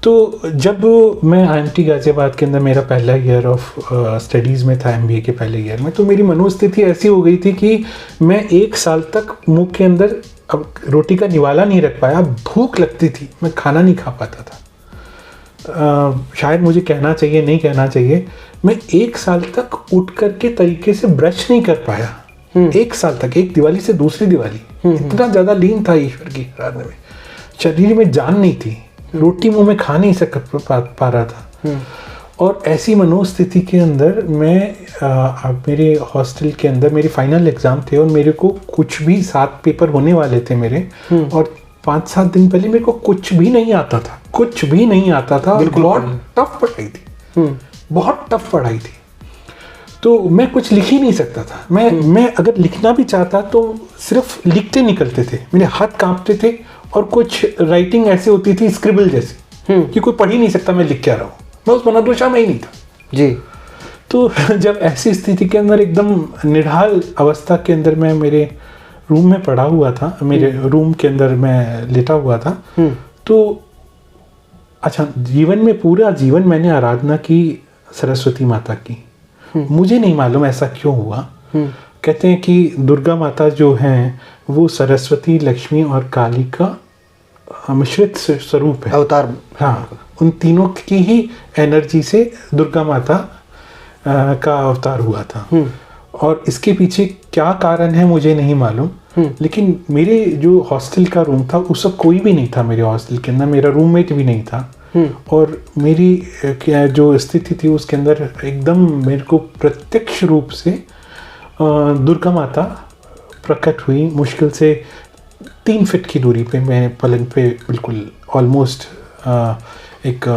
तो जब मैं IMT गाजियाबाद के अंदर मेरा पहला ईयर ऑफ स्टडीज़ में था, MBA के पहले ईयर में, तो मेरी मनोस्थिति ऐसी हो गई थी कि मैं एक साल तक मुंह के अंदर अब रोटी का निवाला नहीं रख पाया। भूख लगती थी, मैं खाना नहीं खा पाता था। शायद मुझे कहना चाहिए, नहीं कहना चाहिए, मैं एक साल तक उठ करके तरीके से ब्रश नहीं कर पाया। एक साल तक, एक दिवाली से दूसरी दिवाली, इतना ज़्यादा लीन था ईश्वर की आराधना में, शरीर में जान नहीं थी, रोटी मुंह में खा नहीं पा रहा था। और ऐसी मनोस्थिति के अंदर मैं मेरे हॉस्टल के अंदर मेरे फाइनल एग्ज़ाम थे और मेरे को कुछ भी 7 पेपर होने वाले थे मेरे, और 5-7 दिन पहले मेरे को कुछ भी नहीं आता था, कुछ भी नहीं आता था। बहुत टफ पढ़ाई थी, बहुत टफ पढ़ाई थी, तो मैं कुछ लिख ही नहीं सकता था। मैं अगर लिखना भी चाहता तो सिर्फ लिखते निकलते थे, मेरे हाथ कांपते थे, और कुछ राइटिंग ऐसी होती थी स्क्रिबल जैसी कि कोई पढ़ ही नहीं सकता मैं लिख क्या रहा हूँ। मैं उस मनोदशा में ही नहीं था जी। तो जब ऐसी स्थिति के अंदर एकदम निढाल अवस्था के अंदर मैं मेरे रूम में पड़ा हुआ था, मेरे रूम के अंदर मैं लेटा हुआ था, तो अच्छा, जीवन में पूरा जीवन मैंने आराधना की सरस्वती माता की। मुझे नहीं मालूम ऐसा क्यों हुआ। कहते हैं कि दुर्गा माता जो हैं वो सरस्वती, लक्ष्मी और काली का मिश्रित स्वरूप है, अवतार। हाँ, उन तीनों की ही एनर्जी से दुर्गा माता का अवतार हुआ था। और इसके पीछे क्या कारण है मुझे नहीं मालूम, लेकिन मेरे जो हॉस्टल का रूम था उसका कोई भी नहीं था मेरे हॉस्टल के अंदर, मेरा रूममेट भी नहीं था। और मेरी जो स्थिति थी उसके अंदर एकदम मेरे को प्रत्यक्ष रूप से दुर्गा माता प्रकट हुई। मुश्किल से 3 फीट की दूरी पे मैं पलंग पे बिल्कुल ऑलमोस्ट एक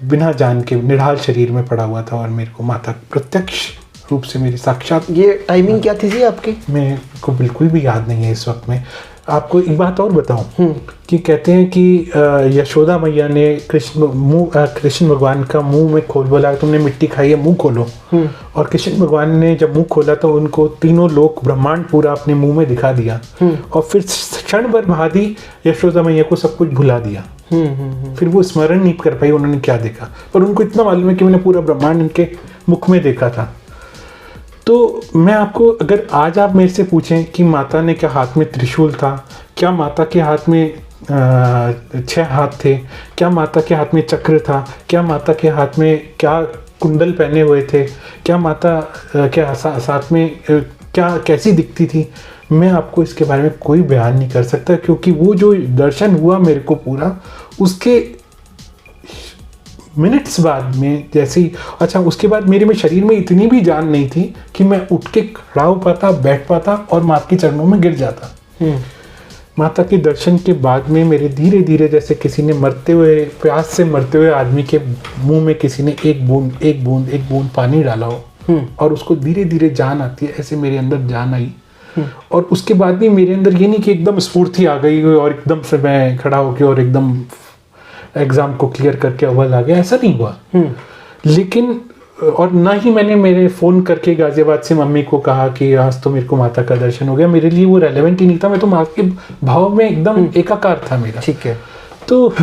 बिना जान के निढाल शरीर में पड़ा हुआ था, और मेरे को माता प्रत्यक्ष रूप से मेरी साक्षात। ये टाइमिंग क्या थी जी आपकी? मेरे को बिल्कुल भी याद नहीं है इस वक्त में। आपको एक बात और बताऊं कि कहते हैं कि यशोदा मैया ने कृष्ण भगवान का मुंह में खोल बोला, तुमने मिट्टी खाई है, मुंह खोलो। और कृष्ण भगवान ने जब मुंह खोला तो उनको तीनों लोक ब्रह्मांड पूरा अपने मुंह में दिखा दिया, और फिर क्षण भर बाद ही यशोदा मैया को सब कुछ भुला दिया। फिर वो स्मरण नहीं कर पाई उन्होंने क्या देखा, पर उनको इतना मालूम है कि मैंने पूरा ब्रह्मांड उनके मुख में देखा था। तो मैं आपको, अगर आज आप मेरे से पूछें कि माता ने क्या हाथ में त्रिशूल था, क्या माता के हाथ में 6 हाथ थे, क्या माता के हाथ में चक्र था, क्या माता के हाथ में क्या कुंडल पहने हुए थे, क्या माता क्या साथ में क्या कैसी दिखती थी, मैं आपको इसके बारे में कोई बयान नहीं कर सकता, क्योंकि वो जो दर्शन हुआ मेरे को पूरा, उसके मिनट्स बाद में जैसे ही, अच्छा, उसके बाद मेरे में शरीर में इतनी भी जान नहीं थी कि मैं उठ के खड़ा हो पाता, बैठ पाता और माता के चरणों में गिर जाता। माता के दर्शन के बाद में मेरे धीरे धीरे, जैसे किसी ने मरते हुए, प्यास से मरते हुए आदमी के मुंह में किसी ने एक बूंद पानी डाला हो और उसको धीरे धीरे जान आती है, ऐसे मेरे अंदर जान आई। और उसके बाद भी मेरे अंदर ये नहीं कि एकदम स्फूर्ति आ गई और एकदम से मैं खड़ा होके और एकदम एग्ज़ाम को क्लियर करके अव्वल आ गया, ऐसा नहीं हुआ। लेकिन और ना ही मैंने मेरे फ़ोन करके गाज़ियाबाद से मम्मी को कहा कि आज तो मेरे को माता का दर्शन हो गया। मेरे लिए वो रेलेवेंट ही नहीं था, मैं तो माँ के भाव में एकदम एकाकार था मेरा। ठीक है। तो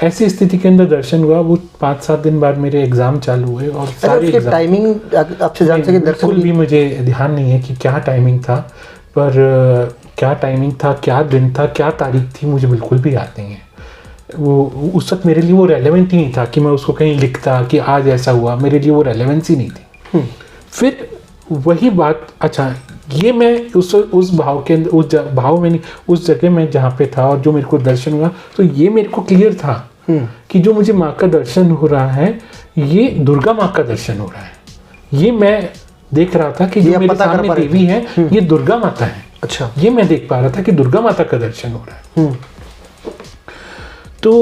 ऐसी स्थिति के अंदर दर्शन हुआ। वो 5-7 दिन बाद मेरे एग्ज़ाम चालू हुए और सारे एग्ज़ाम, टाइमिंग आपसे जान सके दर्शन बिल्कुल भी मुझे ध्यान नहीं है कि क्या टाइमिंग था, पर क्या टाइमिंग था, क्या दिन था, क्या तारीख थी, मुझे बिल्कुल भी याद नहीं है। वो उस वक्त मेरे लिए वो रेलेवेंट ही नहीं था कि मैं उसको कहीं लिखता कि आज ऐसा हुआ, मेरे लिए वो रेलेवेंस ही नहीं थी। फिर वही बात, अच्छा ये मैं उस भाव के अंदर, उस भाव में नहीं, उस जगह में जहाँ पे था और जो मेरे को दर्शन हुआ, तो ये मेरे को क्लियर था कि जो मुझे माँ का दर्शन हो रहा है ये दुर्गा माँ का दर्शन हो रहा है। ये मैं देख रहा था कि जो मेरे सामने देवी है ये दुर्गा माता है। अच्छा, ये मैं देख पा रहा था कि दुर्गा माता का दर्शन हो रहा है। तो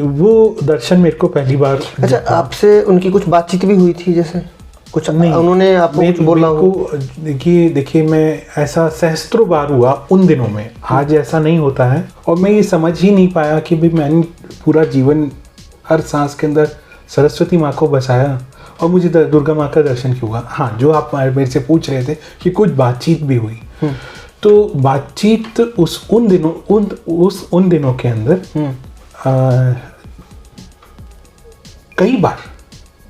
वो दर्शन मेरे को पहली बार। अच्छा, आपसे उनकी कुछ बातचीत भी हुई थी, जैसे कुछ नहीं, उन्होंने आपको कुछ बोला हो? देखिए मैं ऐसा सहस्त्रों बार हुआ उन दिनों में, आज ऐसा नहीं होता है। और मैं ये समझ ही नहीं पाया कि भाई मैंने पूरा जीवन हर सांस के अंदर सरस्वती माँ को बसाया और मुझे दुर्गा माँ का दर्शन क्यों हुआ। हाँ, जो आप मेरे से पूछ रहे थे कि कुछ बातचीत भी हुई, तो बातचीत उन दिनों के अंदर कई बार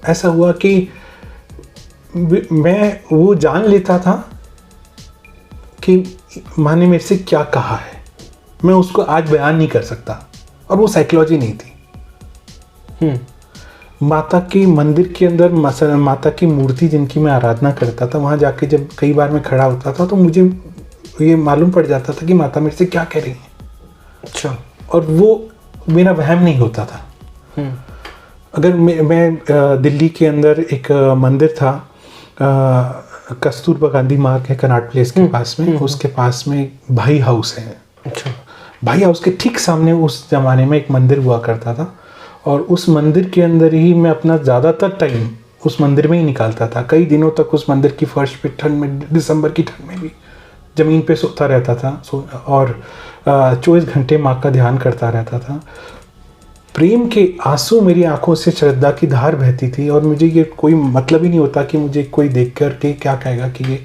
ऐसा हुआ कि मैं वो जान लेता था कि माँ ने मेरे से क्या कहा है, मैं उसको आज बयान नहीं कर सकता, और वो साइकोलॉजी नहीं थी। माता के मंदिर के अंदर माता की मूर्ति जिनकी मैं आराधना करता था, वहाँ जाके जब कई बार मैं खड़ा होता था तो मुझे ये मालूम पड़ जाता था कि माता मेरे से क्या कह रही है। अच्छा, और वो मेरा वहम नहीं होता था। अगर मैं दिल्ली के अंदर एक मंदिर था, कस्तूरबा गांधी मार्ग है कनॉट प्लेस के पास में, उसके पास में भाई हाउस है। अच्छा, भाई हाउस के ठीक सामने उस जमाने में एक मंदिर हुआ करता था, और उस मंदिर के अंदर ही मैं अपना ज़्यादातर टाइम उस मंदिर में ही निकालता था। कई दिनों तक उस मंदिर की फर्श पे ठंड में, दिसंबर की ठंड में भी ज़मीन पे सोता रहता था और 24 घंटे माँ का ध्यान करता रहता था। प्रेम के आंसू मेरी आंखों से श्रद्धा की धार बहती थी, और मुझे ये कोई मतलब ही नहीं होता कि मुझे कोई देख कर के क्या कहेगा कि ये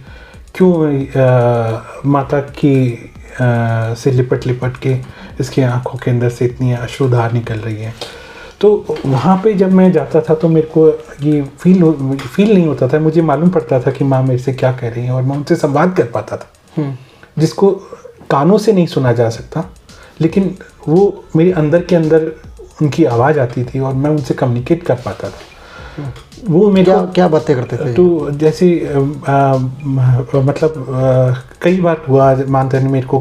क्यों माता की से लिपट के इसकी आंखों के अंदर से इतनी अश्रुधार निकल रही है। तो वहाँ पे जब मैं जाता था तो मेरे को ये फील नहीं होता था, मुझे मालूम पड़ता था कि माँ मेरे से क्या कह रही है, और मैं उनसे संवाद कर पाता था, जिसको कानों से नहीं सुना जा सकता, लेकिन वो मेरे अंदर के अंदर उनकी आवाज़ आती थी और मैं उनसे कम्युनिकेट कर पाता था। वो मेरे क्या बातें करते थे? तो जैसे मतलब कई बार हुआ, मानते हैं मेरे को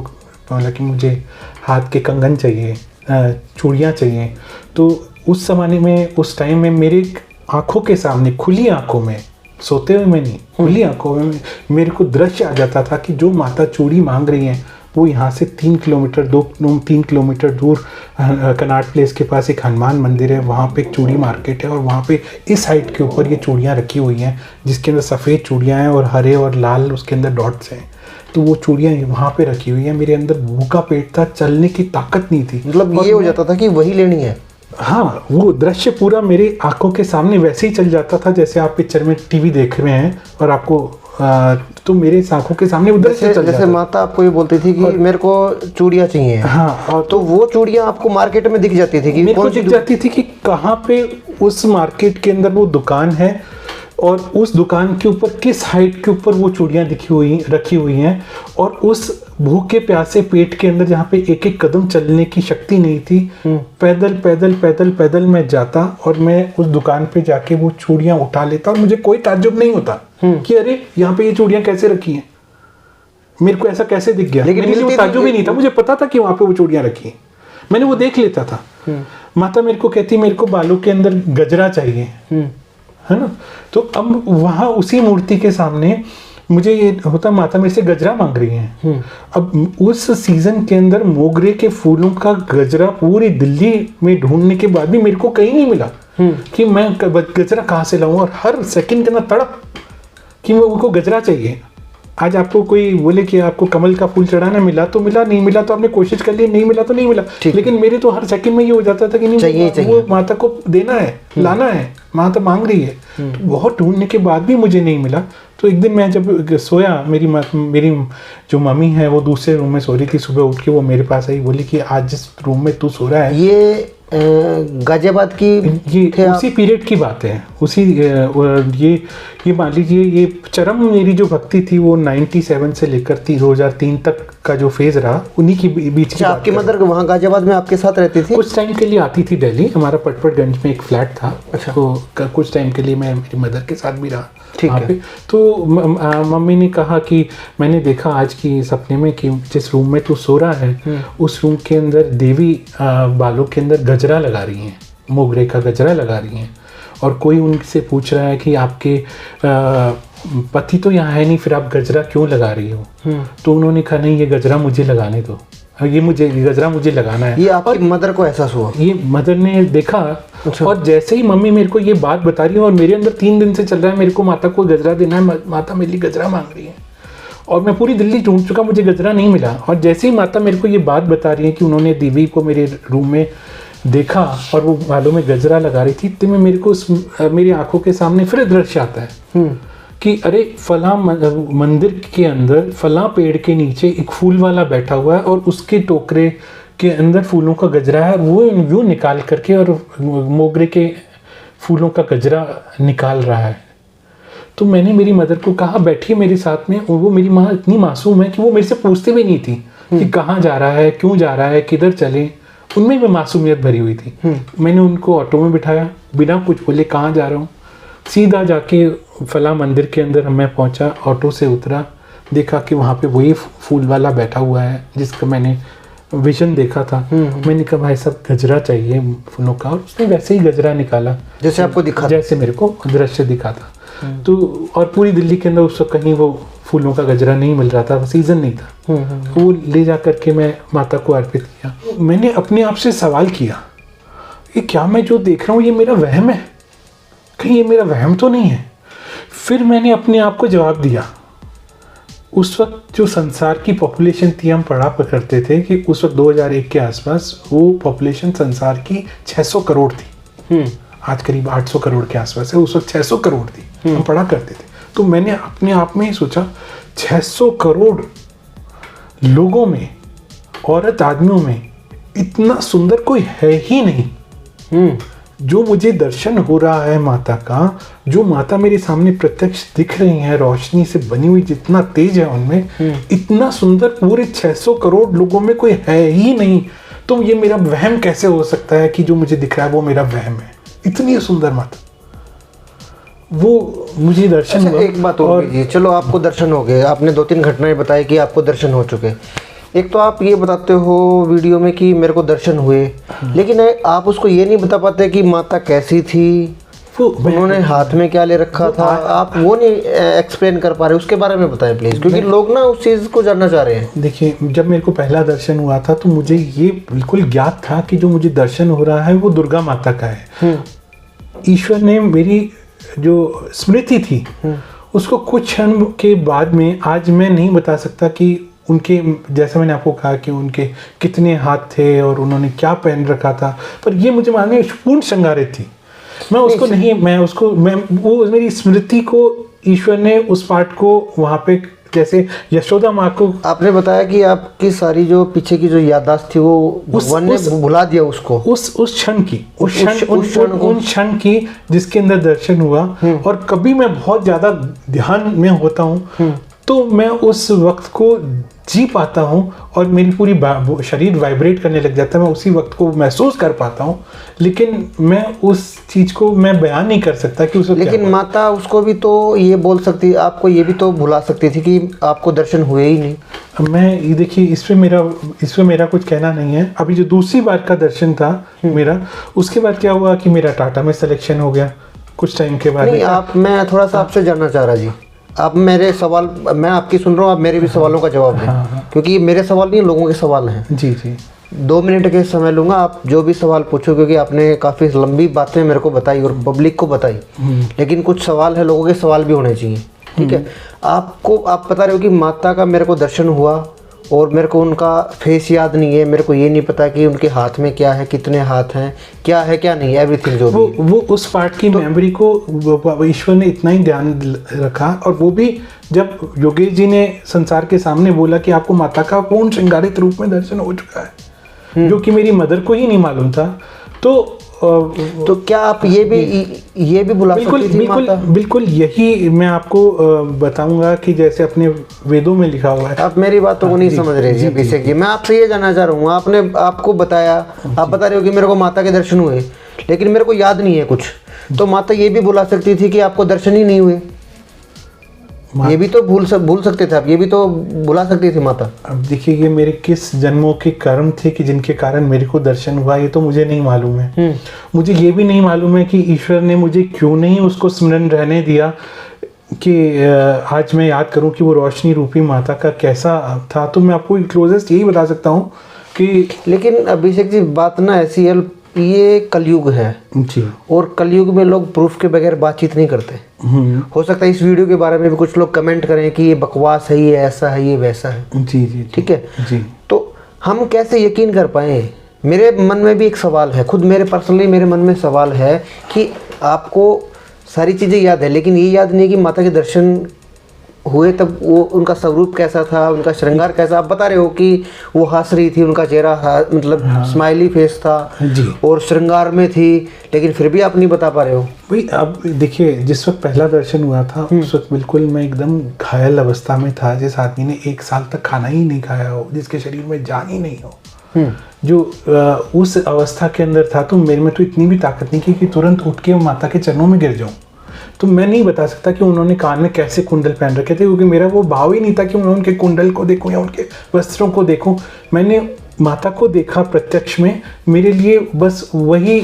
बोला कि मुझे हाथ के कंगन चाहिए, चूड़ियाँ चाहिए। तो उस ज़माने में, उस टाइम में मेरे आँखों के सामने, खुली आँखों में, सोते हुए में नहीं, खुली आँखों में मेरे को दृश्य आ जाता था कि जो माता चूड़ी मांग रही हैं वो यहाँ से 3 किलोमीटर दूर कनॉट प्लेस के पास एक हनुमान मंदिर है, वहाँ पे एक चूड़ी मार्केट है, और वहाँ पे इस साइड के ऊपर ये चूड़ियाँ रखी हुई हैं, जिसके अंदर सफ़ेद चूड़ियाँ हैं और हरे और लाल उसके अंदर डॉट्स हैं। तो वो चूड़ियाँ वहाँ पे रखी हुई हैं। मेरे अंदर भूखा पेट था, चलने की ताकत नहीं थी। मतलब ये हो जाता था कि वही लेनी है। हाँ, वो दृश्य पूरा मेरे आंखों के सामने वैसे ही चल जाता था जैसे आप पिक्चर में टीवी देख रहे हैं, और आपको तो मेरे आंखों के सामने उधर से चल जैसे माता आपको ये बोलती थी कि मेरे को चूड़ियाँ चाहिए। हाँ, और तो वो चूड़ियाँ आपको मार्केट में दिख जाती थी कि मेरे को दिख जाती थी कि कहाँ पे उस मार्केट के अंदर वो दुकान है, और उस दुकान के ऊपर किस हाइट के ऊपर वो चूड़ियाँ रखी हुई हैं। और उस भूखे प्यासे पेट के अंदर जहाँ पे एक एक कदम चलने की शक्ति नहीं थी, पैदल मैं जाता और मैं उस दुकान पे जाके वो चूड़ियाँ उठा लेता, और मुझे कोई ताज्जुब नहीं होता कि अरे यहाँ पे ये चूड़ियाँ कैसे रखी हैं, मेरे को ऐसा कैसे दिख गया। लेकिन मुझे वो ताज्जुब ही नहीं था, मुझे पता था कि वहाँ पे वो चूड़ियाँ रखी हैं, मैंने वो देख लेता था। माता मेरे को कहती मेरे को बालों के अंदर गजरा चाहिए, है ना। तो अब वहाँ उसी मूर्ति के सामने मुझे ये होता, माता मेरे से गजरा मांग रही हैं। अब उस सीजन के अंदर मोगरे के फूलों का गजरा पूरी दिल्ली में ढूंढने के बाद भी मेरे को कहीं नहीं मिला कि मैं गजरा कहाँ से लाऊं, और हर सेकंड के अंदर तड़प कि मैं उनको गजरा चाहिए। आज आपको कोई बोले कि आपको कमल का फूल चढ़ाना, मिला तो मिला, नहीं मिला तो आपने कोशिश कर ली, नहीं मिला तो नहीं मिला, लेकिन मेरे तो हर सेकंड में ये हो जाता था कि नहीं चाहिए। वो माता को देना है, लाना है, माता मांग रही है। तो बहुत ढूंढने के बाद भी मुझे नहीं मिला। तो एक दिन मैं जब सोया, मेरी जो मम्मी है वो दूसरे रूम में सो रही थी। सुबह उठ के वो मेरे पास आई, बोली कि आज जिस रूम में तू सो रहा है, ये गाजियाबाद की ये उसी पीरियड की बात है। उसी ये मान लीजिए, ये चरम मेरी जो भक्ति थी वो 97 से लेकर 2003 तक का जो फेज रहा, उन्हीं की बीच की। आपकी मदर वहाँ गाजियाबाद में आपके साथ रहती थी? कुछ टाइम के लिए आती थी दिल्ली, हमारा पटपटगंज में एक फ्लैट था। अच्छा। तो कुछ टाइम के लिए मैं मेरी मदर के साथ भी रहा वहाँ है। पे। तो मम्मी ने कहा कि मैंने देखा आज की सपने में कि जिस रूम में तू सो रहा है उस रूम के अंदर देवी बालों के अंदर गजरा लगा रही हैं, मोगरे का गजरा लगा रही हैं, और कोई उनसे पूछ रहा है कि आपके पति तो यहाँ है नहीं, फिर आप गजरा क्यों लगा रही हो? तो उन्होंने कहा नहीं, ये गजरा मुझे लगाने दो, ये गजरा मुझे लगाना है। ये आपकी मदर को एहसास हुआ? ये मदर ने देखा। अच्छा। और जैसे ही मम्मी मेरे को ये बात बता रही है और मेरे अंदर 3 दिन से चल रहा है, मेरे को माता को गजरा देना है, माता मेरे लिए गजरा मांग रही है, और मैं पूरी दिल्ली ढूंढ चुका, मुझे गजरा नहीं मिला। और जैसे ही माता मेरे को ये बात बता रही है कि उन्होंने देवी को मेरे रूम में देखा और वो बालों में गजरा लगा रही थी, इतने में मेरे को मेरी आंखों के सामने फिर दृश्य आता है कि अरे फला मंदिर के अंदर फला पेड़ के नीचे एक फूल वाला बैठा हुआ है और उसके टोकरे के अंदर फूलों का गजरा है, वो यूँ निकाल करके और मोगरे के फूलों का गजरा निकाल रहा है। तो मैंने मेरी मदर को कहा बैठिए मेरे साथ में, और वो मेरी माँ इतनी मासूम है कि वो मेरे से पूछते भी नहीं थी कि कहाँ जा रहा है, क्यों जा रहा है, किधर चले, उनमें भी मासूमियत भरी हुई थी। मैंने उनको ऑटो में बिठाया, बिना कुछ बोले कहाँ जा रहा हूँ, सीधा जाके फला मंदिर के अंदर मैं पहुँचा, ऑटो से उतरा, देखा कि वहाँ पे वही फूल वाला बैठा हुआ है जिसका मैंने विजन देखा था। मैंने कहा भाई साहब गजरा चाहिए फूलों का, और उसने वैसे ही गजरा निकाला जैसे आपको दिखा, जैसे मेरे को दृश्य दिखा था। तो और पूरी दिल्ली के अंदर उस वक्त कहीं वो फूलों का गजरा नहीं मिल रहा था, सीजन नहीं था। वो ले जा करके मैं माता को अर्पित किया। मैंने अपने आप से सवाल किया, ये क्या मैं जो देख रहा हूँ ये मेरा वहम है, कहीं ये मेरा वहम तो नहीं है? फिर मैंने अपने आप को जवाब दिया, उस वक्त जो संसार की पॉपुलेशन थी, हम पढ़ा करते थे कि उस वक्त 2001 के आसपास वो पॉपुलेशन संसार की 600 करोड़ थी। आज करीब 800 करोड़ के आसपास है, उस वक्त 600 करोड़ थी, हम पढ़ा करते थे। तो मैंने अपने आप में ही सोचा 600 करोड़ लोगों में, औरत आदमियों में इतना सुंदर कोई है ही नहीं। जो मुझे दर्शन हो रहा है माता का, जो माता मेरे सामने प्रत्यक्ष दिख रही है, रोशनी से बनी हुई, जितना तेज है उनमें, इतना सुंदर पूरे 600 करोड़ लोगों में कोई है ही नहीं। तो ये मेरा वहम कैसे हो सकता है कि जो मुझे दिख रहा है वो मेरा वहम है? इतनी सुंदर माता, वो मुझे दर्शन हुआ। एक बात और जी, चलो आपको दर्शन हो गए, आपने 2-3 घटनाएं बताई कि आपको दर्शन हो चुके। एक तो आप ये बताते हो वीडियो में कि मेरे को दर्शन हुए, लेकिन आप उसको ये नहीं बता पाते कि माता कैसी थी, उन्होंने हाथ में क्या ले रखा था, आप वो नहीं एक्सप्लेन कर पा रहे, उसके बारे में बताएं प्लीज, क्योंकि लोग ना उस चीज़ को जानना चाह रहे हैं। देखिए, जब मेरे को पहला दर्शन हुआ था तो मुझे ये बिल्कुल ज्ञात था कि जो मुझे दर्शन हो रहा है वो दुर्गा माता का है। ईश्वर ने मेरी जो स्मृति थी उसको कुछ क्षण के बाद में, आज मैं नहीं बता सकता कि उनके, जैसे मैंने आपको कहा कि उनके कितने हाथ थे और उन्होंने क्या पहन रखा था, पर ये मुझे मानने पूर्ण श्रृंगारित थी। मैं उसको नहीं, वो मेरी स्मृति को ईश्वर ने उस पार्ट को वहाँ पे, जैसे यशोदा माँ को आपने बताया कि आपकी सारी जो पीछे की जो याददाश्त थी वो भगवान ने भुला दिया उसको, उस क्षण की, उन क्षण की जिसके अंदर दर्शन हुआ। और कभी मैं बहुत ज्यादा ध्यान में होता हूँ तो मैं उस वक्त को जी पाता हूँ और मेरी पूरी शरीर वाइब्रेट करने लग जाता है, मैं उसी वक्त को महसूस कर पाता हूँ, लेकिन मैं उस चीज़ को मैं बयान नहीं कर सकता कि उस वक्त। लेकिन माता उसको भी तो ये बोल सकती, आपको ये भी तो भुला सकती थी कि आपको दर्शन हुए ही नहीं। मैं देखिए, इस पे मेरा कुछ कहना नहीं है। अभी जो दूसरी बार का दर्शन था मेरा, उसके बाद क्या हुआ कि मेरा टाटा में सिलेक्शन हो गया कुछ टाइम के बाद। मैं थोड़ा सा आपसे जानना चाह रहा जी, आप मेरे सवाल, मैं आपकी सुन रहा हूँ, आप मेरे भी सवालों का जवाब दें। क्योंकि ये मेरे सवाल नहीं, लोगों के सवाल हैं। जी जी, 2 मिनट के समय लूँगा, आप जो भी सवाल पूछो, क्योंकि आपने काफ़ी लंबी बातें मेरे को बताई और पब्लिक को बताई, लेकिन कुछ सवाल है, लोगों के सवाल भी होने चाहिए। ठीक है। आपको आप बता रहे हो कि माता का मेरे को दर्शन हुआ और मेरे को उनका फेस याद नहीं है, मेरे को ये नहीं पता कि उनके हाथ में क्या है, कितने हाथ हैं, क्या है क्या नहीं है, एवरीथिंग जो भी वो उस पार्ट की मेमोरी को ईश्वर ने इतना ही ध्यान रखा, और वो भी जब योगेश जी ने संसार के सामने बोला कि आपको माता का पूर्ण श्रृंगारित रूप में दर्शन हो चुका है, जो कि मेरी मदर को ही नहीं मालूम था। तो क्या आप ये भी बुला सकती थी माता? बिल्कुल यही मैं आपको बताऊंगा कि जैसे अपने वेदों में लिखा हुआ है। आप मेरी बातों को नहीं समझ रहे जी अभिषेक जी। मैं आपसे ये जानना चाह रहा हूँ, आपको बताया, आप बता रहे हो कि मेरे को माता के दर्शन हुए, लेकिन मेरे को याद नहीं है कुछ, तो माता ये भी बुला सकती थी कि आपको दर्शन ही नहीं हुए, ये भी तो भूल सकते थे आप, ये भी तो बुला सकती थी माता। अब देखिए, ये मेरे किस जन्मों के कर्म थे कि जिनके कारण मेरे को दर्शन हुआ, ये तो मुझे नहीं मालूम है। मुझे ये भी नहीं मालूम है कि ईश्वर ने मुझे क्यों नहीं उसको स्मरण रहने दिया कि आज मैं याद करूं कि वो रोशनी रूपी माता का कैसा था। तो मैं आपको क्लोजेस्ट यही बता सकता हूं कि, लेकिन अभिषेक जी बात ना ऐसी है, ये कलयुग है जी, और कलयुग में लोग प्रूफ के बगैर बातचीत नहीं करते। हो सकता है इस वीडियो के बारे में भी कुछ लोग कमेंट करें कि ये बकवास है, ये ऐसा है, ये वैसा है। जी, ठीक है जी। तो हम कैसे यकीन कर पाए? मेरे मन में भी एक सवाल है, खुद मेरे पर्सनली मेरे मन में सवाल है कि आपको सारी चीज़ें याद है, लेकिन ये याद नहीं कि माता के दर्शन हुए तब वो उनका स्वरूप कैसा था, उनका श्रृंगार कैसा। आप बता रहे हो कि वो हंस रही थी, उनका चेहरा मतलब स्माइली फेस था जी, और श्रृंगार में थी, लेकिन फिर भी आप नहीं बता पा रहे हो। भाई अब देखिए, जिस वक्त पहला दर्शन हुआ था उस वक्त बिल्कुल मैं एकदम घायल अवस्था में था, जिस आदमी ने 1 साल तक खाना ही नहीं खाया हो, जिसके शरीर में जान ही नहीं हो, जो उस अवस्था के अंदर था। तो मेरे में तो इतनी भी ताकत नहीं कि तुरंत उठ के माता के चरणों में गिर जाऊं। तो मैं नहीं बता सकता कि उन्होंने कान में कैसे कुंडल पहन रखे थे, क्योंकि मेरा वो भाव ही नहीं था कि मैं उनके कुंडल को देखूं या उनके वस्त्रों को देखूं। मैंने माता को देखा प्रत्यक्ष में, मेरे लिए बस वही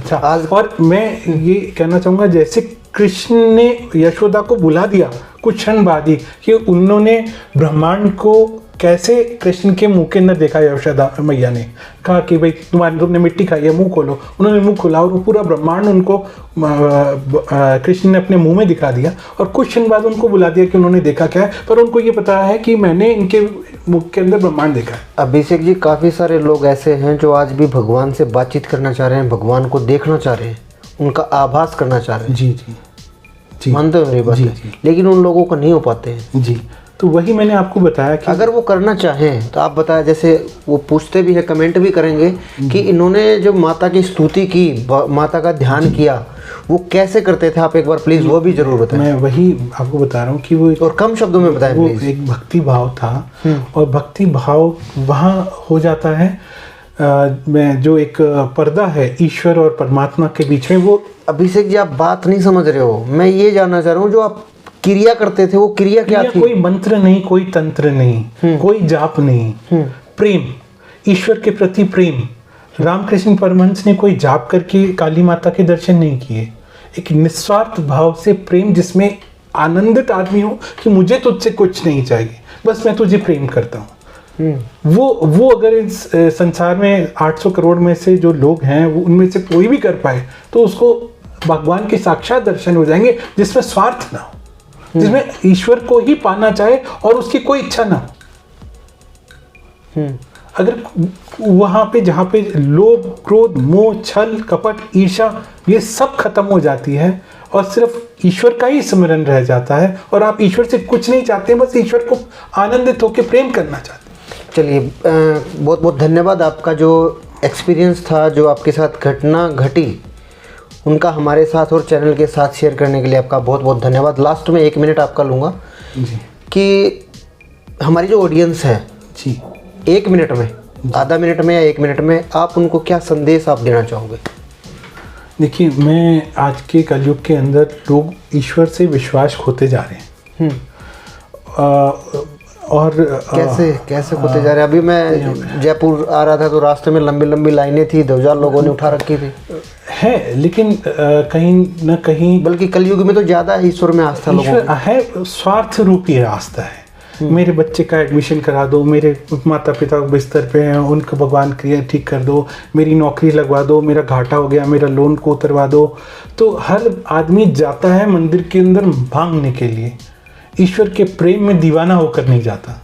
था। और मैं ये कहना चाहूँगा, जैसे कृष्ण ने यशोदा को बुला दिया कुछ क्षण बाद ही, कि उन्होंने ब्रह्मांड को कैसे कृष्ण के मुंह के अंदर देखा, यशोदा मैया ने कहा कि भाई तुमने मिट्टी खाई है, मुंह खोलो। उन्होंने मुंह खोला और पूरा ब्रह्मांड उनको कृष्ण ने अपने मुंह में दिखा दिया, और कुछ क्षण बाद उनको बुला दिया कि उन्होंने देखा क्या है, पर उनको ये पता है कि मैंने इनके मुंह के अंदर ब्रह्मांड देखा है। अभिषेक जी, काफ़ी सारे लोग ऐसे हैं जो आज भी भगवान से बातचीत करना चाह रहे हैं, भगवान को देखना चाह रहे हैं, उनका आभास करना चाह रहे हैं। जी जी जी, मानते हो मेरी बात? जी। लेकिन उन लोगों को नहीं हो पाते हैं। जी, तो वही मैंने आपको बताया कि अगर वो करना चाहें तो आप बताया, जैसे वो पूछते भी है, कमेंट भी करेंगे कि इन्होंने जो माता की स्तुति की, माता का ध्यान किया, वो कैसे करते थे, आप एक बार प्लीज वो भी जरूर बताएं। मैं वही आपको बता रहा हूँ कि वो, और कम शब्दों में बताएं वो प्लीज। एक भक्ति भाव था, और भक्ति भाव वहाँ हो जाता है में जो एक पर्दा है ईश्वर और परमात्मा के बीच में। वो अभिषेक जी, आप बात नहीं समझ रहे हो। मैं ये जानना चाह रहा हूँ, जो आप क्रिया करते थे, वो क्रिया क्या थी? कोई मंत्र नहीं, कोई तंत्र नहीं, कोई जाप नहीं, प्रेम, ईश्वर के प्रति प्रेम। रामकृष्ण परमहंस ने कोई जाप करके काली माता के दर्शन नहीं किए, एक निस्वार्थ भाव से प्रेम, जिसमें आनंदित आदमी हो कि मुझे तुझसे कुछ नहीं चाहिए, बस मैं तुझे प्रेम करता हूँ। वो अगर इस संसार में 800 करोड़ में से जो लोग हैं, वो उनमें से कोई भी कर पाए, तो उसको भगवान के साक्षात दर्शन हो जाएंगे, जिसमें स्वार्थ ना हो, जिसमें ईश्वर को ही पाना चाहे और उसकी कोई इच्छा ना हो। अगर वहां पे जहां पे लोभ, क्रोध, मोह, छल, कपट, ईर्ष्या, ये सब खत्म हो जाती है और सिर्फ ईश्वर का ही स्मरण रह जाता है, और आप ईश्वर से कुछ नहीं चाहते, बस ईश्वर को आनंदित होकर प्रेम करना चाहते हैं। चलिए, बहुत बहुत धन्यवाद। आपका जो एक्सपीरियंस था, जो आपके साथ घटना घटी, उनका हमारे साथ और चैनल के साथ शेयर करने के लिए आपका बहुत बहुत धन्यवाद। लास्ट में 1 मिनट आपका लूँगा कि हमारी जो ऑडियंस है जी, 1 मिनट में, आधा मिनट में या 1 मिनट में, आप उनको क्या संदेश आप देना चाहोगे? देखिए, मैं आज के कलयुग के अंदर लोग ईश्वर से विश्वास खोते जा रहे हैं। और कैसे खोते जा रहे हैं? अभी मैं जयपुर आ रहा था तो रास्ते में लंबी लंबी लाइनें थी, ध्वजा लोगों ने उठा रखी थी। है, लेकिन कहीं न कहीं, बल्कि कलयुग में तो ज़्यादा ईश्वर में आस्था लोगों की है, स्वार्थ रूपी आस्था है। मेरे बच्चे का एडमिशन करा दो, मेरे माता पिता बिस्तर पे हैं उनको भगवान क्रिया ठीक कर दो, मेरी नौकरी लगवा दो, मेरा घाटा हो गया मेरा लोन को उतरवा दो। तो हर आदमी जाता है मंदिर के अंदर मांगने के लिए, ईश्वर के प्रेम में दीवाना होकर नहीं जाता।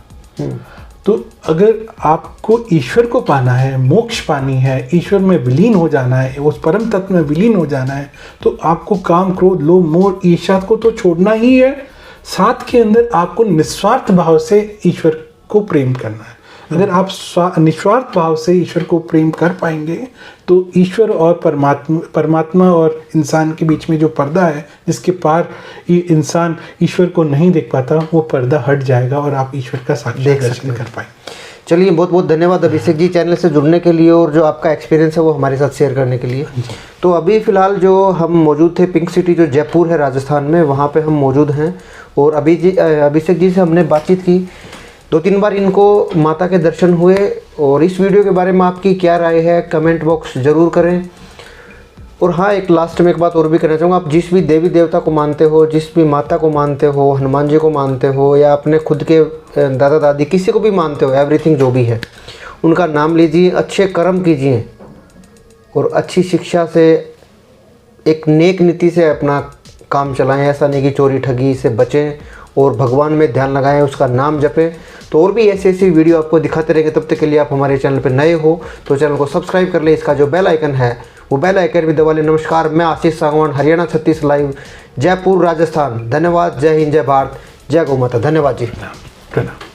तो अगर आपको ईश्वर को पाना है, मोक्ष पानी है, ईश्वर में विलीन हो जाना है, उस परम तत्व में विलीन हो जाना है, तो आपको काम, क्रोध, लोभ, मोह, ईर्ष्या को तो छोड़ना ही है। साथ के अंदर आपको निस्वार्थ भाव से ईश्वर को प्रेम करना है। अगर आप निस्वार्थ भाव से ईश्वर को प्रेम कर पाएंगे तो ईश्वर और परमात्मा और इंसान के बीच में जो पर्दा है, जिसके पार ये इंसान ईश्वर को नहीं देख पाता, वो पर्दा हट जाएगा और आप ईश्वर का साक्षात दर्शन कर पाएंगे। चलिए, बहुत बहुत धन्यवाद अभिषेक जी चैनल से जुड़ने के लिए और जो आपका एक्सपीरियंस है वो हमारे साथ शेयर करने के लिए। तो अभी फ़िलहाल जो हम मौजूद थे पिंक सिटी जो जयपुर है राजस्थान में, वहाँ पे हम मौजूद हैं और अभिषेक जी से हमने बातचीत की। 2-3 बार इनको माता के दर्शन हुए और इस वीडियो के बारे में आपकी क्या राय है कमेंट बॉक्स ज़रूर करें। और हाँ, एक लास्ट में एक बात और भी कहना चाहूँगा, आप जिस भी देवी देवता को मानते हो, जिस भी माता को मानते हो, हनुमान जी को मानते हो या अपने खुद के दादा दादी किसी को भी मानते हो, एवरीथिंग जो भी है उनका नाम लीजिए, अच्छे कर्म कीजिए और अच्छी शिक्षा से एक नेक नीति से अपना काम चलाएं। ऐसा नहीं कि चोरी ठगी से बचें और भगवान में ध्यान लगाएं, उसका नाम जपें। तो और भी ऐसी ऐसी वीडियो आपको दिखाते रहेंगे। तब तक के लिए आप हमारे चैनल पर नए हो तो चैनल को सब्सक्राइब कर लें, इसका जो बेल आइकन है वो बेल आइकन भी दबा लें। नमस्कार, मैं आशीष सांगवान, हरियाणा 36 लाइव, जयपुर राजस्थान। धन्यवाद। जय हिंद, जय भारत, जय गौ माता। धन्यवाद जी। प्रणाम।